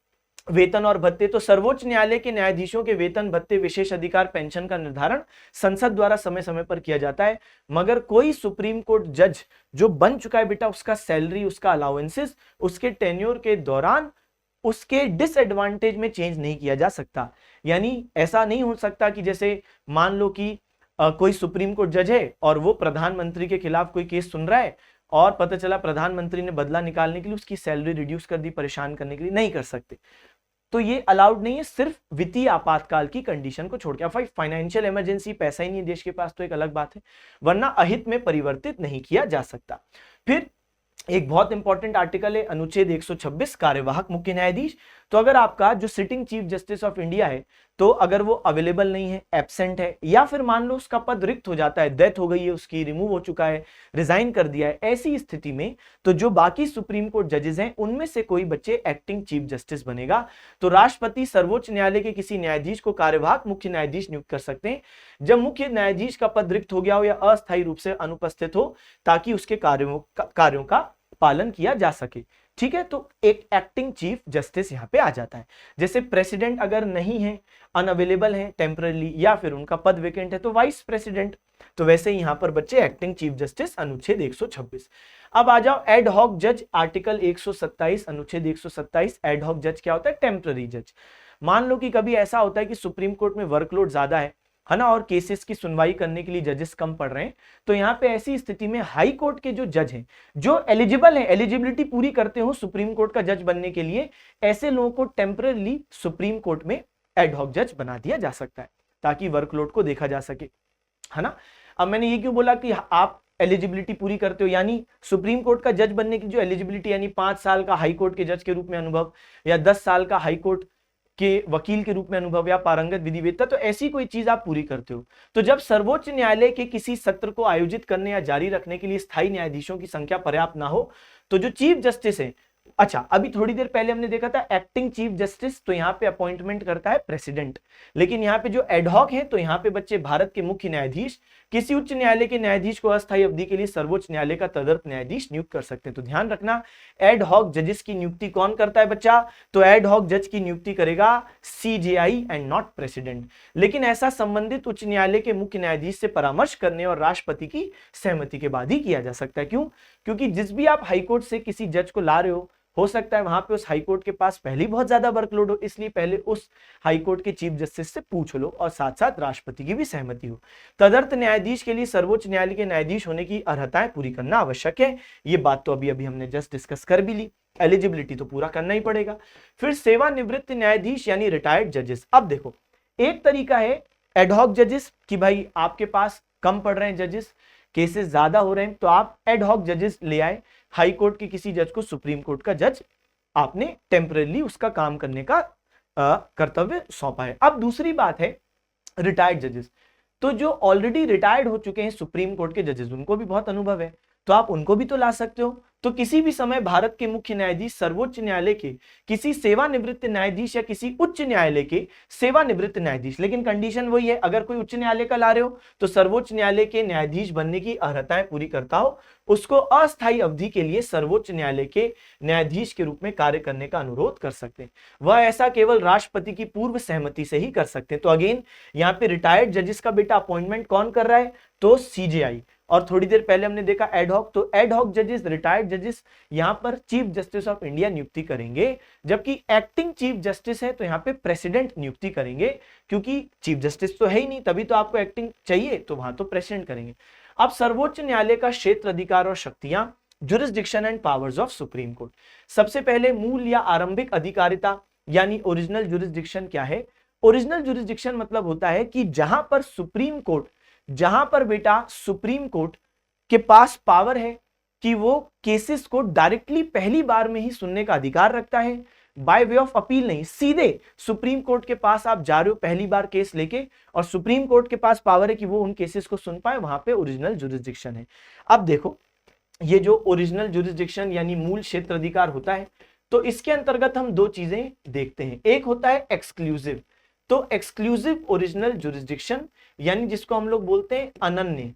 वेतन और भत्ते। तो सर्वोच्च न्यायालय के न्यायाधीशों के वेतन, भत्ते, विशेष अधिकार, पेंशन का निर्धारण संसद द्वारा समय समय पर किया जाता है, मगर कोई सुप्रीम कोर्ट जज जो बन चुका है बेटा, उसका सैलरी, उसका अलाउंसेस, उसके टेन्योर के दौरान उसके डिसएडवांटेज में चेंज नहीं किया जा सकता। यानी ऐसा नहीं हो सकता कि जैसे मान लो कि कोई सुप्रीम कोर्ट जज है और वो प्रधानमंत्री के खिलाफ कोई केस सुन रहा है और पता चला प्रधानमंत्री ने बदला निकालने के लिए उसकी सैलरी रिड्यूस कर दी, परेशान करने के लिए, नहीं कर सकते। तो ये अलाउड नहीं है, सिर्फ वित्तीय आपातकाल की कंडीशन को छोड़ के। अब फाइनेंशियल इमरजेंसी, पैसा ही नहीं है देश के पास तो एक अलग बात है, वरना अहित में परिवर्तित नहीं किया जा सकता। फिर एक बहुत इंपॉर्टेंट आर्टिकल है अनुच्छेद 126 कार्यवाहक मुख्य न्यायाधीश। तो अगर आपका जो sitting chief justice of India है तो अगर वो अवेलेबल नहीं है, एब्सेंट है, या फिर मान लो उसका पद रिक्त हो जाता है, डेथ हो गई है उसकी, रिमूव हो चुका है, रिजाइन कर दिया है, ऐसी स्थिति में तो जो बाकी सुप्रीम कोर्ट जजेस हैं उनमें से कोई बच्चे एक्टिंग चीफ जस्टिस बनेगा। तो राष्ट्रपति सर्वोच्च न्यायालय के किसी न्यायाधीश को कार्यवाहक मुख्य न्यायाधीश नियुक्त कर सकते हैं जब मुख्य न्यायाधीश का पद रिक्त हो गया हो या अस्थायी रूप से अनुपस्थित हो, ताकि उसके कार्यों का पालन किया जा सके। ठीक है, तो एक एक्टिंग चीफ जस्टिस यहां पे आ जाता है। जैसे प्रेसिडेंट अगर नहीं है, अनअवेलेबल है टेम्पररी, या फिर उनका पद वेकेंट है तो वाइस प्रेसिडेंट। तो वैसे यहां पर बच्चे एक्टिंग चीफ जस्टिस अनुच्छेद 126। अब आ जाओ एड हॉक जज, आर्टिकल 127 अनुच्छेद 127। एड हॉक जज क्या होता है? टेम्पररी जज। मान लो कि कभी ऐसा होता है कि सुप्रीम कोर्ट में वर्कलोड ज्यादा है ना, और केसेस की सुनवाई करने के लिए जजेस कम पड़ रहे हैं, तो यहाँ पे ऐसी स्थिति में हाई कोर्ट के जो जज हैं, जो एलिजिबल हैं, एलिजिबिलिटी पूरी करते हो सुप्रीम कोर्ट का जज बनने के लिए, ऐसे लोगों को टेम्पररी सुप्रीम कोर्ट में एड हॉक जज बना दिया जा सकता है ताकि वर्कलोड को देखा जा सके, है ना। अब मैंने ये क्यों बोला कि आप एलिजिबिलिटी पूरी करते हो, यानी सुप्रीम कोर्ट का जज बनने की जो एलिजिबिलिटी, यानी 5 साल का हाई कोर्ट के जज के रूप में अनुभव, या 10 साल का हाई कोर्ट के वकील के रूप में अनुभव, या पारंगत विधिवेत्ता, तो ऐसी कोई चीज आप पूरी करते हो। तो जब सर्वोच्च न्यायालय के किसी सत्र को आयोजित करने या जारी रखने के लिए स्थायी न्यायाधीशों की संख्या पर्याप्त ना हो, तो जो चीफ जस्टिस है, अच्छा अभी थोड़ी देर पहले हमने देखा था एक्टिंग चीफ जस्टिस, तो यहाँ पे अपॉइंटमेंट करता है प्रेसिडेंट, लेकिन यहाँ पे जो एडहॉक है, तो यहाँ पे बच्चे भारत के मुख्य न्यायाधीश किसी उच्च न्यायालय के न्यायाधीश को अस्थायी अवधि के लिए सर्वोच्च न्यायालय का तदर्थ न्यायाधीश नियुक्त कर सकते हैं। तो ध्यान रखना, एडहॉक जजेस की नियुक्ति कौन करता है बच्चा? तो एडहॉक जज की नियुक्ति करेगा सीजेआई एंड नॉट प्रेसिडेंट। लेकिन ऐसा संबंधित उच्च न्यायालय के मुख्य न्यायाधीश से परामर्श करने और राष्ट्रपति की सहमति के बाद ही किया जा सकता है। क्यों? क्योंकि जिस भी आप हाईकोर्ट से किसी जज को ला रहे हो सकता है वहां पे उस हाईकोर्ट के पास पहले बहुत ज्यादा वर्कलोड हो, इसलिए पहले उस हाईकोर्ट के चीफ जस्टिस से पूछ लो और साथ साथ राष्ट्रपति की भी सहमति हो। तदर्थ न्यायाधीश के लिए सर्वोच्च न्यायालय के न्यायाधीश होने की अर्हताएं पूरी करना आवश्यक है। ये बात तो अभी हमने जस्ट डिस्कस कर भी ली, एलिजिबिलिटी तो पूरा करना ही पड़ेगा। फिर सेवानिवृत्त न्यायाधीश यानी रिटायर्ड जजेस। अब देखो, एक तरीका है एडहॉक जजेस कि भाई आपके पास कम पड़ रहे हैं जजेस, केसेस ज्यादा हो रहे हैं, तो आप एडहॉक जजेस ले आए, हाई कोर्ट के किसी जज को सुप्रीम कोर्ट का जज आपने टेम्परेली उसका काम करने का कर्तव्य सौंपा है। अब दूसरी बात है रिटायर्ड जजेस। तो जो ऑलरेडी रिटायर्ड हो चुके हैं सुप्रीम कोर्ट के जजेस, उनको भी बहुत अनुभव है, तो आप उनको भी तो ला सकते हो। तो किसी भी समय भारत के मुख्य न्यायाधीश सर्वोच्च न्यायालय के किसी सेवानिवृत्त न्यायाधीश या किसी उच्च न्यायालय के सेवानिवृत्त न्यायाधीश, लेकिन कंडीशन वही है, अगर कोई उच्च न्यायालय का ला रहे हो तो सर्वोच्च न्यायालय के न्यायाधीश बनने की अर्हताएं पूरी करता हो, उसको अस्थायी अवधि के लिए सर्वोच्च न्यायालय के न्यायाधीश के रूप में कार्य करने का अनुरोध कर सकते हैं। वह ऐसा केवल राष्ट्रपति की पूर्व सहमति से ही कर सकते हैं। तो अगेन यहाँ पे रिटायर्ड जजेस का बेटा अपॉइंटमेंट कौन कर रहा है? तो सीजेआई। और थोड़ी देर पहले हमने देखा एडहॉक, तो एडहॉक जजेस, रिटायर्ड जजेस यहां पर चीफ जस्टिस ऑफ इंडिया नियुक्ति करेंगे, जबकि एक्टिंग चीफ जस्टिस है तो यहां पे प्रेसिडेंट नियुक्ति करेंगे, क्योंकि चीफ जस्टिस तो है ही नहीं, तभी तो आपको एक्टिंग चाहिए, तो वहां तो प्रेसिडेंट करेंगे। अब सर्वोच्च न्यायालय का क्षेत्र अधिकार और शक्तियां, jurisdiction and powers of supreme court. सबसे पहले मूल या आरंभिक अधिकारिता यानी ओरिजिनल जुरिस्डिक्शन क्या है? ओरिजिनल जुरिस्डिक्शन मतलब होता है कि जहां पर सुप्रीम कोर्ट, जहां पर बेटा सुप्रीम कोर्ट के पास पावर है कि वो केसेस को डायरेक्टली पहली बार में ही सुनने का अधिकार रखता है, बाय वे ऑफ अपील नहीं, सीधे सुप्रीम कोर्ट के पास आप जा रहे हो पहली बार केस लेके, और सुप्रीम कोर्ट के पास पावर है कि वो उन केसेस को सुन पाए, वहां पे ओरिजिनल जुरिस्डिक्शन है। अब देखो, ये जो ओरिजिनल जुरिस्डिक्शन यानी मूल क्षेत्र अधिकार होता है, तो इसके अंतर्गत हम दो चीजें देखते हैं, एक होता है एक्सक्लूसिव, तो एक्सक्लूसिव ओरिजिनल जुरिस्डिक्शन यानी जिसको हम लोग बोलते हैं अनन्य,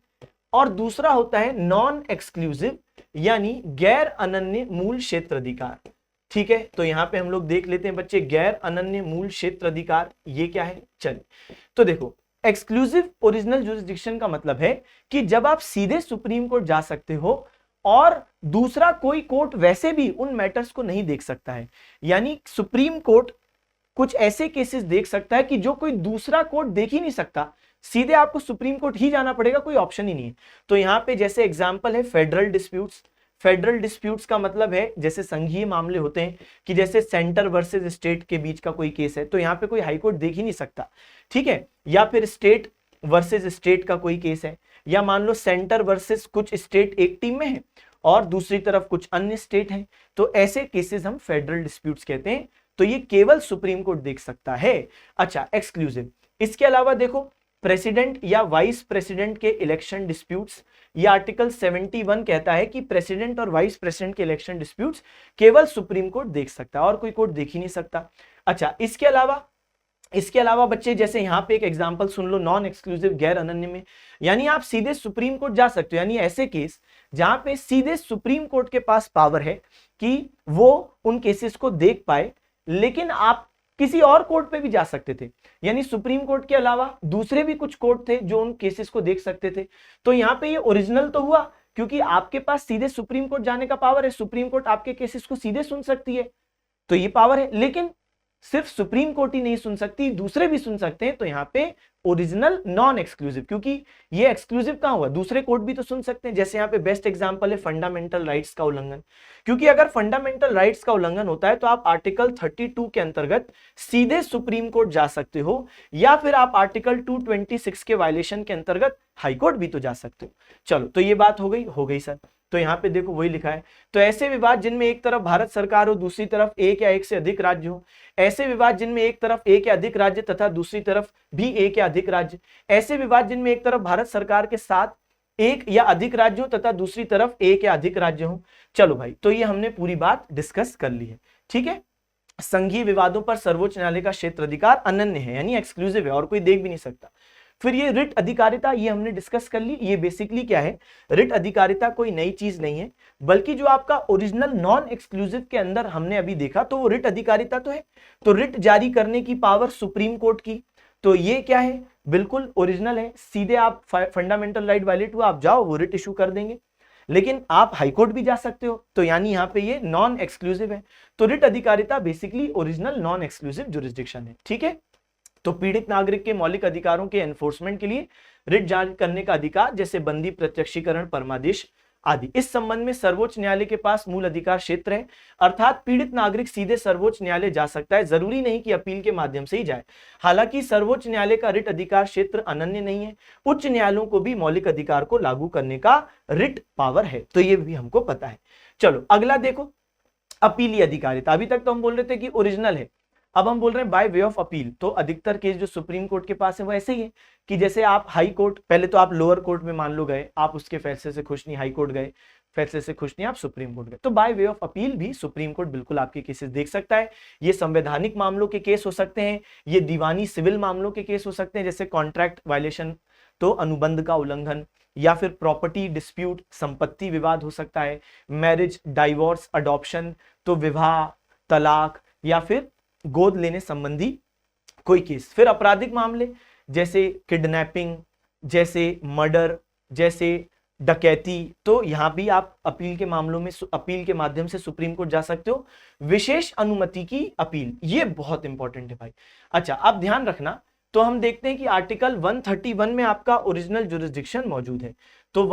और दूसरा होता है नॉन एक्सक्लूसिव यानी गैर अनन्य मूल क्षेत्र अधिकार। ठीक है, तो यहां पे हम लोग देख लेते हैं बच्चे, गैर अनन्य मूल क्षेत्र अधिकार ये क्या है। चलिए तो देखो, एक्सक्लूसिव ओरिजिनल जुरिस्डिक्शन का मतलब है कि जब आप सीधे सुप्रीम कोर्ट जा सकते हो और दूसरा कोई कोर्ट वैसे भी उन मैटर्स को नहीं देख सकता है, यानी सुप्रीम कोर्ट कुछ ऐसे केसेस देख सकता है कि जो कोई दूसरा कोर्ट देख ही नहीं सकता, सीधे आपको सुप्रीम कोर्ट ही जाना पड़ेगा, कोई ऑप्शन ही नहीं है। तो यहां पे जैसे एग्जांपल है फेडरल डिस्प्यूट्स। फेडरल डिस्प्यूट्स का मतलब है जैसे संघीय मामले होते हैं कि जैसे सेंटर वर्सेस स्टेट के बीच का कोई केस है, तो यहाँ पे कोई हाईकोर्ट देख ही नहीं सकता, ठीक है। या फिर स्टेट वर्सेस स्टेट का कोई केस है, या मान लो सेंटर वर्सेस कुछ स्टेट एक टीम में है और दूसरी तरफ कुछ अन्य स्टेट है, तो ऐसे केसेस हम फेडरल डिस्प्यूट्स कहते हैं। तो ये केवल सुप्रीम कोर्ट देख सकता है। अच्छा, एक्सक्लूसिव। इसके अलावा देखो, प्रेसिडेंट या वाइस प्रेसिडेंट के इलेक्शन डिस्प्यूट्स, ये आर्टिकल 71 कहता है कि प्रेसिडेंट और वाइस प्रेसिडेंट के इलेक्शन डिस्प्यूट्स केवल सुप्रीम कोर्ट देख सकता है और कोई कोर्ट देख ही नहीं सकता। अच्छा, इसके अलावा बच्चे जैसे यहाँ पे एक एग्जांपल सुन लो, नॉन एक्सक्लूसिव गैर अनन्य में, यानी आप सीधे सुप्रीम कोर्ट जा सकते हो, यानी ऐसे केस जहां पे सीधे सुप्रीम कोर्ट के पास पावर है कि वो उन केसेस को देख पाए, लेकिन आप किसी और कोर्ट पे भी जा सकते थे, यानी सुप्रीम कोर्ट के अलावा दूसरे भी कुछ कोर्ट थे जो उन केसेस को देख सकते थे। तो यहाँ पे ये ओरिजिनल तो हुआ क्योंकि आपके पास सीधे सुप्रीम कोर्ट जाने का पावर है, सुप्रीम कोर्ट आपके केसेस को सीधे सुन सकती है, तो ये पावर है। लेकिन सिर्फ सुप्रीम कोर्ट ही नहीं सुन सकती, दूसरे भी सुन सकते हैं, तो यहाँ पे ओरिजिनल नॉन एक्सक्लूसिव, क्योंकि ये एक्सक्लूसिव कहां हुआ, दूसरे कोर्ट भी तो सुन सकते हैं। जैसे यहाँ पे बेस्ट एग्जांपल है फंडामेंटल राइट्स का उल्लंघन, क्योंकि अगर फंडामेंटल राइट्स का उल्लंघन होता है तो आप आर्टिकल 32 के अंतर्गत सीधे सुप्रीम कोर्ट जा सकते हो, या फिर आप आर्टिकल 226 के वायलेशन के अंतर्गत हाईकोर्ट भी तो जा सकते हो। चलो, तो ये बात हो गई सर। तो यहाँ पे देखो वही लिखा है, तो ऐसे विवाद जिनमें एक तरफ भारत सरकार हो, दूसरी तरफ एक या एक से अधिक राज्य हो, ऐसे विवाद जिनमें एक तरफ एक या अधिक राज्य तथा दूसरी तरफ भी एक या अधिक राज्य, ऐसे विवाद जिनमें एक तरफ भारत सरकार के साथ एक या अधिक राज्य हो तथा दूसरी तरफ एक या अधिक राज्य हो। चलो भाई, तो ये हमने पूरी बात डिस्कस कर ली है, ठीक है। संघीय विवादों पर सर्वोच्च न्यायालय का क्षेत्र अधिकार अनन्य है, यानी एक्सक्लूसिव है और कोई देख भी नहीं सकता। फिर ये रिट अधिकारिता, ये हमने डिस्कस कर ली। ये बेसिकली क्या है, रिट अधिकारिता कोई नई चीज नहीं है, बल्कि जो आपका ओरिजिनल नॉन एक्सक्लूसिव के अंदर हमने अभी देखा, तो वो रिट अधिकारिता तो है। तो रिट जारी करने की पावर सुप्रीम कोर्ट की, तो ये क्या है, बिल्कुल ओरिजिनल है। सीधे आप फंडामेंटल राइट वायलेट हुआ, आप जाओ वो रिट इशू कर देंगे, लेकिन आप हाईकोर्ट भी जा सकते हो, तो यानी यहाँ पे ये नॉन एक्सक्लूसिव है। तो रिट अधिकारिता basically original non exclusive jurisdiction है, ठीक है। तो पीड़ित नागरिक के मौलिक अधिकारों के एनफोर्समेंट के लिए रिट जारी करने का अधिकार, जैसे बंदी, प्रत्यक्षीकरण, परमादेश आदि, इस संबंध में सर्वोच्च न्यायालय के पास मूल अधिकार क्षेत्र है, अर्थात पीड़ित नागरिक सीधे सर्वोच्च न्यायालय जा सकता है, जरूरी नहीं कि अपील के माध्यम से ही जाए। हालांकि सर्वोच्च न्यायालय का रिट अधिकार क्षेत्र अनन्य नहीं है, उच्च न्यायालयों को भी मौलिक अधिकार को लागू करने का रिट पावर है, तो ये भी हमको पता है। चलो अगला देखो, अपीलीय अधिकारिता। अभी तक तो हम बोल रहे थे कि ओरिजिनल है, अब हम बोल रहे हैं बाय वे ऑफ अपील। तो अधिकतर केस जो सुप्रीम कोर्ट के पास है वो ऐसे ही है कि जैसे आप हाई कोर्ट, पहले तो आप लोअर कोर्ट में मान लो गए, आप उसके फैसले से खुश नहीं, हाई कोर्ट गए, फैसले से खुश नहीं, आप सुप्रीम कोर्ट गए, तो बाय वे ऑफ अपील भी सुप्रीम कोर्ट बिल्कुल आपके केसेस देख सकता है। ये संवैधानिक मामलों के केस हो सकते हैं, ये दीवानी सिविल मामलों के केस हो सकते हैं, जैसे कॉन्ट्रैक्ट वायलेशन तो अनुबंध का उल्लंघन, या फिर प्रॉपर्टी डिस्प्यूट संपत्ति विवाद हो सकता है, मैरिज, डाइवोर्स, अडॉप्शन तो विवाह, तलाक या फिर गोद लेने संबंधी कोई केस। फिर आपराधिक मामले जैसे किडनैपिंग, जैसे मर्डर, जैसे डकैती, तो यहां भी आप अपील के मामलों में अपील के माध्यम से सुप्रीम कोर्ट जा सकते हो। विशेष अनुमति की अपील, ये बहुत इंपॉर्टेंट है भाई। अच्छा, अब ध्यान रखना, तो हम देखते हैं कि आर्टिकल 131 में आपका ओरिजिनल जुरिस्डिक्शन मौजूद है। तो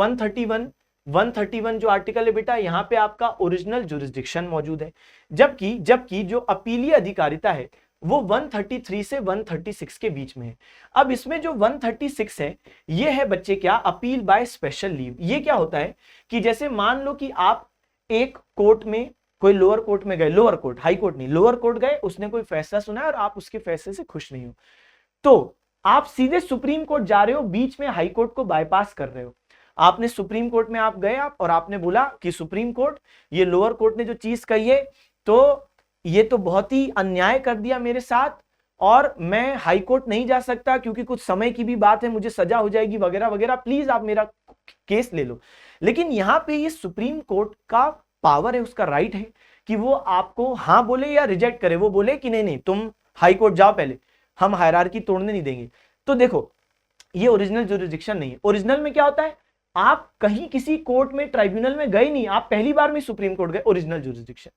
131 जो आर्टिकल है बेटा, यहाँ पे आपका ओरिजिनल जुरिस्डिक्शन मौजूद है, जबकि जो अपीलीय अधिकारिता है वो 133 से 136 के बीच में है। अब इसमें जो 136 है, ये है बच्चे क्या, अपील बाय स्पेशल लीव। ये क्या होता है कि जैसे मान लो कि आप एक कोर्ट में, कोई लोअर कोर्ट में गए, लोअर कोर्ट, हाई कोर्ट नहीं, लोअर कोर्ट गए, उसने कोई फैसला सुना और आप उसके फैसले से खुश नहीं हो, तो आप सीधे सुप्रीम कोर्ट जा रहे हो, बीच में हाई कोर्ट को बाईपास कर रहे हो। आपने सुप्रीम कोर्ट में आप गए और आपने बोला कि सुप्रीम कोर्ट, ये लोअर कोर्ट ने जो चीज कही है, तो ये तो बहुत ही अन्याय कर दिया मेरे साथ और मैं हाई कोर्ट नहीं जा सकता क्योंकि कुछ समय की भी बात है, मुझे सजा हो जाएगी वगैरह वगैरह, प्लीज आप मेरा केस ले लो। लेकिन यहां पे ये सुप्रीम कोर्ट का पावर है, उसका राइट है कि वो आपको हाँ बोले या रिजेक्ट करे। वो बोले कि नहीं नहीं तुम हाई कोर्ट जाओ, पहले हम हायरार्की तोड़ने नहीं देंगे। तो देखो ये ओरिजिनल ज्यूरिसडिक्शन नहीं है। ओरिजिनल में क्या होता है, आप कहीं किसी कोर्ट में ट्राइब्यूनल में गए नहीं, आप पहली बार में सुप्रीम कोर्ट गए, ओरिजिनल ज्यूरिसडिक्शन।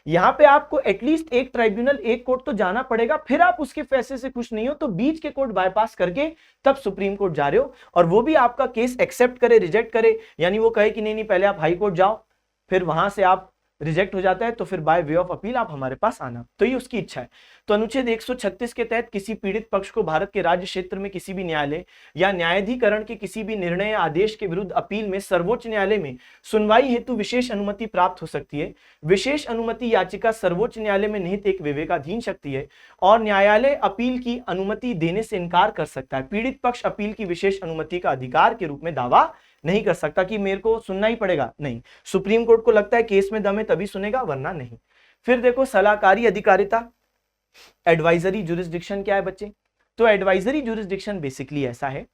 यहां पे आपको एटलीस्ट एक ट्राइब्यूनल, एक कोर्ट तो जाना पड़ेगा, फिर आप उसके फैसले से खुश नहीं हो तो बीच के कोर्ट बाईपास करके तब सुप्रीम कोर्ट जा रहे हो, और वो भी आपका केस एक्सेप्ट करे रिजेक्ट करे, यानी वो कहे कि नहीं नहीं पहले आप हाई कोर्ट जाओ, फिर वहां से आप रिजेक्ट हो जाता है तो फिर बाय वे ऑफ अपील आप हमारे पास आना, तो ये उसकी इच्छा है। तो अनुच्छेद 136 के तहत किसी पीड़ित पक्ष को भारत के राज्य क्षेत्र में किसी भी न्यायालय या न्यायाधिकरण के किसी भी निर्णय या आदेश के विरुद्ध अपील में सर्वोच्च न्यायालय में सुनवाई हेतु विशेष अनुमति प्राप्त हो सकती है। विशेष अनुमति याचिका सर्वोच्च न्यायालय में निहित एक विवेकाधीन शक्ति है और न्यायालय अपील की अनुमति देने से इनकार कर सकता है। पीड़ित पक्ष अपील की विशेष अनुमति का अधिकार के रूप में दावा नहीं कर सकता कि मेरे को सुनना ही पड़ेगा, नहीं। सुप्रीम कोर्ट को लगता है केस में दम है तभी सुनेगा, वरना नहीं। फिर देखो सलाहकारी अधिकारिता, एडवाइजरी ज्यूरिसडिक्शन क्या है बच्चे? तो एडवाइजरी ज्यूरिसडिक्शन बेसिकली ऐसा है,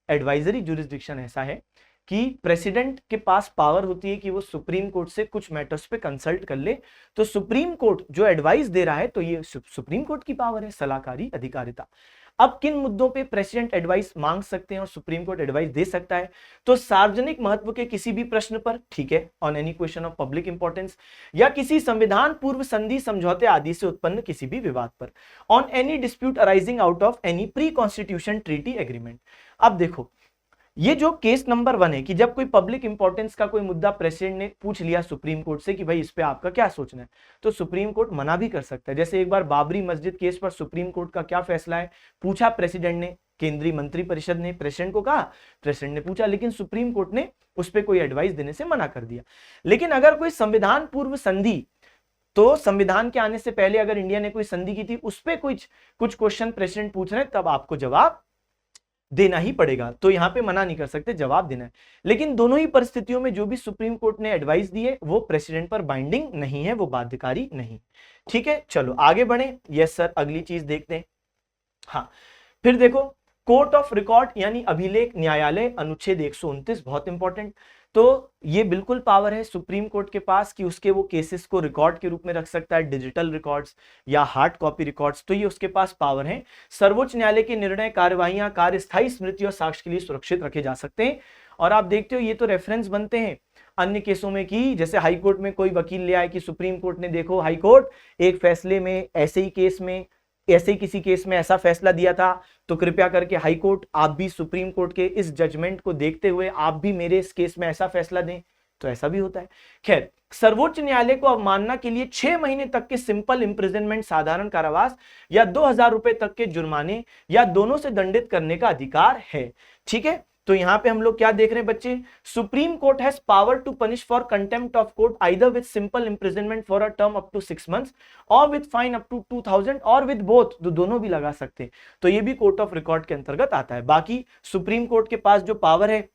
एडवाइजरी ज्यूरिसडिक्शन ऐसा है कि प्रेसिडेंट के पास पावर होती है कि वो सुप्रीम कोर्ट से कुछ मैटर्स पे कंसल्ट कर ले, तो सुप्रीम कोर्ट जो एडवाइस दे रहा है तो ये सुप्रीम कोर्ट की पावर है, सलाहकारी अधिकारिता। अब किन मुद्दों पे प्रेसिडेंट एडवाइस मांग सकते हैं और सुप्रीम कोर्ट एडवाइस दे सकता है? तो सार्वजनिक महत्व के किसी भी प्रश्न पर, ठीक है, on any question of public importance, या किसी संविधान पूर्व संधि समझौते आदि से उत्पन्न किसी भी विवाद पर, on any dispute arising out of any pre constitution treaty agreement. अब देखो ये जो केस नंबर 1 है कि जब कोई पब्लिक इंपॉर्टेंस का कोई मुद्दा प्रेसिडेंट ने पूछ लिया सुप्रीम कोर्ट से कि भाई इस पे आपका क्या सोचना है, तो सुप्रीम कोर्ट मना भी कर सकता है। जैसे एक बार बाबरी मस्जिद केस पर सुप्रीम कोर्ट का क्या फैसला है, पूछा प्रेसिडेंट ने, केंद्रीय मंत्रिपरिषद ने प्रेसिडेंट को कहा, प्रेसिडेंट ने पूछा, लेकिन सुप्रीम कोर्ट ने उस पर कोई एडवाइस देने से मना कर दिया। लेकिन अगर कोई संविधान पूर्व संधि, तो संविधान के आने से पहले अगर इंडिया ने कोई संधि की थी, उस पर कुछ क्वेश्चन प्रेसिडेंट पूछ रहे हैं, तब आपको जवाब देना ही पड़ेगा। तो यहां पे मना नहीं कर सकते, जवाब देना है। लेकिन दोनों ही परिस्थितियों में जो भी सुप्रीम कोर्ट ने एडवाइस दी है वो प्रेसिडेंट पर बाइंडिंग नहीं है, वो बाध्यकारी नहीं। ठीक है, चलो आगे बढ़े। यस सर, अगली चीज देखते हैं। हाँ, फिर देखो कोर्ट ऑफ रिकॉर्ड यानी अभिलेख न्यायालय, अनुच्छेद 129, बहुत इंपॉर्टेंट। तो ये बिल्कुल पावर है सुप्रीम कोर्ट के पास कि उसके वो केसेस को रिकॉर्ड के रूप में रख सकता है, डिजिटल रिकॉर्ड्स या हार्ड कॉपी रिकॉर्ड्स, तो ये उसके पास पावर है। सर्वोच्च न्यायालय के निर्णय, कार्यवाहियां, कार्य स्थायी स्मृति और साक्ष्य के लिए सुरक्षित रखे जा सकते हैं। और आप देखते हो ये तो रेफरेंस बनते हैं अन्य केसों में कि जैसे हाई कोर्ट में कोई वकील ले आए कि सुप्रीम कोर्ट ने, देखो हाई कोर्ट एक फैसले में ऐसे ही केस में, ऐसे ही किसी केस में ऐसा फैसला दिया था, तो कृपया करके हाई कोर्ट आप भी सुप्रीम कोर्ट के इस जजमेंट को देखते हुए आप भी मेरे इस केस में ऐसा फैसला दें, तो ऐसा भी होता है। खैर, सर्वोच्च न्यायालय को अवमानना के लिए 6 महीने तक के सिंपल इंप्रिजनमेंट, साधारण कारावास या 2000 रुपए तक के जुर्माने या दोनों से दंडित करने का अधिकार है। ठीक है, तो यहां पे हम लोग क्या देख रहे हैं बच्चे, Supreme Court has power to punish for contempt of court either with simple imprisonment for a term up to 6 months और विद फाइन अप टू 2000 और विद बोथ, तो दोनों भी लगा सकते हैं। तो ये भी कोर्ट ऑफ रिकॉर्ड के अंतर्गत आता है। बाकी सुप्रीम कोर्ट के पास जो पावर है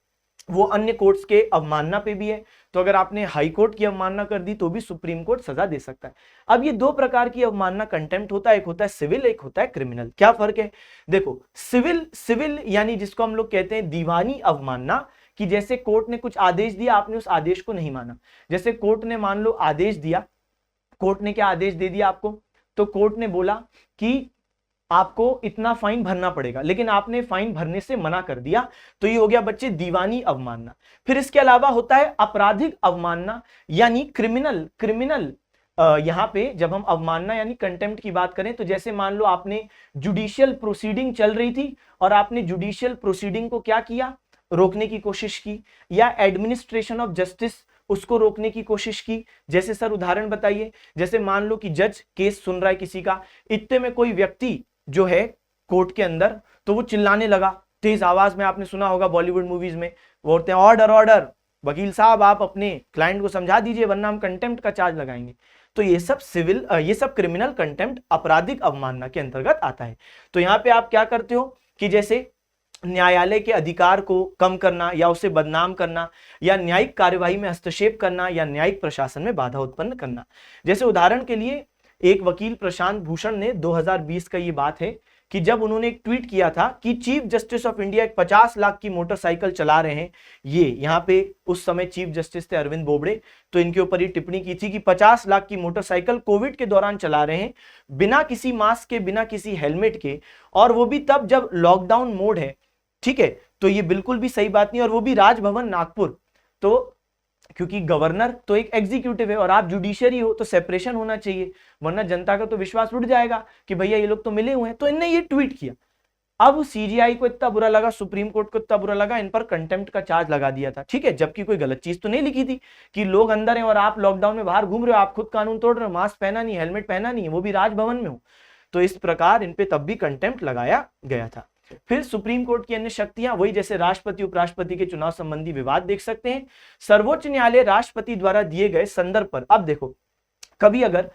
वो अन्य कोर्ट्स के अवमानना पे भी है। तो अगर आपने हाई कोर्ट की अवमानना कर दी तो भी सुप्रीम कोर्ट सजा दे सकता है। अब ये दो प्रकार की अवमानना कंटेम्प्ट होता है, एक होता है सिविल, एक होता है क्रिमिनल। क्या फर्क है? देखो सिविल यानी जिसको हम लोग कहते हैं दीवानी अवमानना, कि जैसे कोर्ट ने कुछ आदेश दिया, आपने उस आदेश को नहीं माना। जैसे कोर्ट ने मान लो आदेश दिया, कोर्ट ने क्या आदेश दे दिया आपको, तो कोर्ट ने बोला कि आपको इतना फाइन भरना पड़ेगा, लेकिन आपने फाइन भरने से मना कर दिया, तो ये हो गया बच्चे दीवानी अवमानना। फिर इसके अलावा होता है आपराधिक अवमानना यानी क्रिमिनल। यहां पे जब हम अवमानना यानी कंटेम्प्ट की बात करें, तो जैसे मान लो आपने जुडिशियल प्रोसीडिंग चल रही थी और आपने जुडिशियल प्रोसीडिंग को क्या किया, रोकने की कोशिश की, या एडमिनिस्ट्रेशन ऑफ जस्टिस उसको रोकने की कोशिश की। जैसे सर उदाहरण बताइए, जैसे मान लो कि जज केस सुन रहा है किसी का, इतने में कोई व्यक्ति जो है कोर्ट के अंदर, तो वो चिल्लाने लगा तेज आवाज में, आपने सुना होगा बॉलीवुड मूवीज में बोलते हैं ऑर्डर ऑर्डर, वकील साहब आप अपने क्लाइंट को समझा दीजिए वरना हम कंटेम्प्ट का चार्ज लगाएंगे। तो ये सब क्रिमिनल कंटेम्प्ट, आपराधिक अवमानना के अंतर्गत आता है। तो यहाँ पे आप क्या करते हो कि जैसे न्यायालय के अधिकार को कम करना या उसे बदनाम करना या न्यायिक कार्यवाही में हस्तक्षेप करना या न्यायिक प्रशासन में बाधा उत्पन्न करना। जैसे उदाहरण के लिए एक वकील प्रशांत भूषण ने 2020 का ये बात है कि जब उन्होंने एक ट्वीट किया था कि चीफ जस्टिस ऑफ इंडिया एक 50 लाख की मोटरसाइकिल चला रहे हैं, ये यहाँ पे उस समय चीफ जस्टिस थे अरविंद बोबड़े, तो इनके ऊपर ये टिप्पणी की थी कि 50 लाख की मोटरसाइकिल कोविड के दौरान चला रहे हैं, बिना किसी मास्क के, बिना किसी हेलमेट के, और वो भी तब जब लॉकडाउन मोड है। ठीक है, तो ये बिल्कुल भी सही बात नहीं, और वो भी राजभवन नागपुर। तो क्योंकि गवर्नर तो एक एग्जीक्यूटिव है और आप जुडिशियरी हो, तो सेपरेशन होना चाहिए, वरना जनता का तो विश्वास उठ जाएगा कि भैया ये लोग तो मिले हुए हैं। तो इनने ये ट्वीट किया। अब सीजीआई को इतना बुरा लगा, सुप्रीम कोर्ट को इतना बुरा लगा, इन पर कंटेम्प्ट का चार्ज लगा दिया था। ठीक है, जबकि कोई गलत चीज तो नहीं लिखी थी कि लोग अंदर हैं और आप लॉकडाउन में बाहर घूम रहे हो, आप खुद कानून तोड़ रहे हो, मास्क पहना नहीं, हेलमेट पहना नहीं, वो भी राजभवन में हो। तो इस प्रकार इन पे तब भी कंटेम्प्ट लगाया गया था। फिर सुप्रीम कोर्ट की अन्य शक्तियां, वही जैसे राष्ट्रपति उपराष्ट्रपति के चुनाव संबंधी विवाद देख सकते हैं। सर्वोच्च न्यायालय राष्ट्रपति द्वारा दिए गए संदर्भ पर, अब देखो, कभी अगर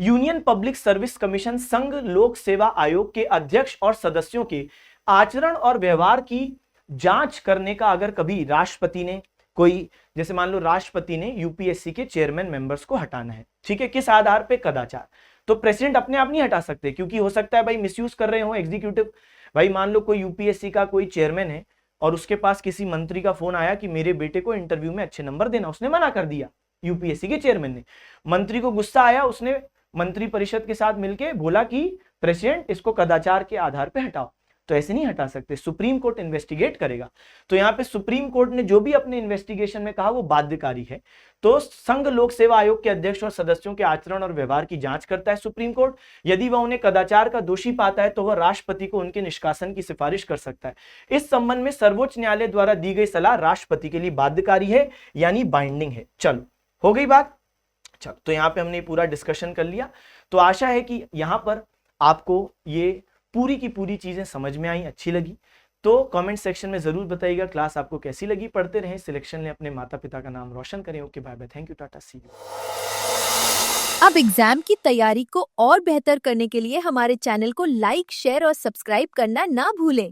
यूनियन पब्लिक सर्विस कमीशन संघ लोक सेवा आयोग के अध्यक्ष और सदस्यों के आचरण और व्यवहार की जांच करने का अगर कभी राष्ट्रपति ने कोई, जैसे मान लो राष्ट्रपति ने यूपीएससी के चेयरमैन मेंबर्स को हटाना है, ठीक है, किस आधार पे? कदाचार। तो प्रेसिडेंट अपने आप नहीं हटा सकते, क्योंकि हो सकता है भाई मिसयूज कर रहे हो एग्जीक्यूटिव। भाई मान लो कोई यूपीएससी का कोई चेयरमैन है और उसके पास किसी मंत्री का फोन आया कि मेरे बेटे को इंटरव्यू में अच्छे नंबर देना, उसने मना कर दिया, यूपीएससी के चेयरमैन ने। मंत्री को गुस्सा आया, उसने मंत्री परिषद के साथ मिलकर बोला कि प्रेसिडेंट इसको कदाचार के आधार पर हटाओ। तो ऐसे नहीं हटा सकते, सुप्रीम कोर्ट इन्वेस्टिगेट करेगा। तो यहाँ पे सुप्रीम कोर्ट ने जो भी अपने इन्वेस्टिगेशन में कहा वो बाध्यकारी है। तो संघ लोक सेवा आयोग के अध्यक्ष और सदस्यों के आचरण और व्यवहार की जांच करता है सुप्रीम कोर्ट। यदि वह उन्हें कदाचार का दोषी पाता है तो वह राष्ट्रपति को उनके निष्कासन की सिफारिश कर सकता है। इस संबंध में सर्वोच्च न्यायालय द्वारा दी गई सलाह राष्ट्रपति के लिए बाध्यकारी है, यानी बाइंडिंग है। चलो, हो गई बात। चलो, तो यहाँ पे हमने पूरा डिस्कशन कर लिया। तो आशा है कि यहाँ पर आपको ये पूरी की पूरी चीजें समझ में आई, अच्छी लगी। तो कमेंट सेक्शन में जरूर बताइएगा क्लास आपको कैसी लगी। पढ़ते रहें, सिलेक्शन लें, अपने माता पिता का नाम रोशन करें। Okay, bye bye, thank you, tata, see you. अब एग्जाम की तैयारी को और बेहतर करने के लिए हमारे चैनल को लाइक, शेयर और सब्सक्राइब करना ना भूलें।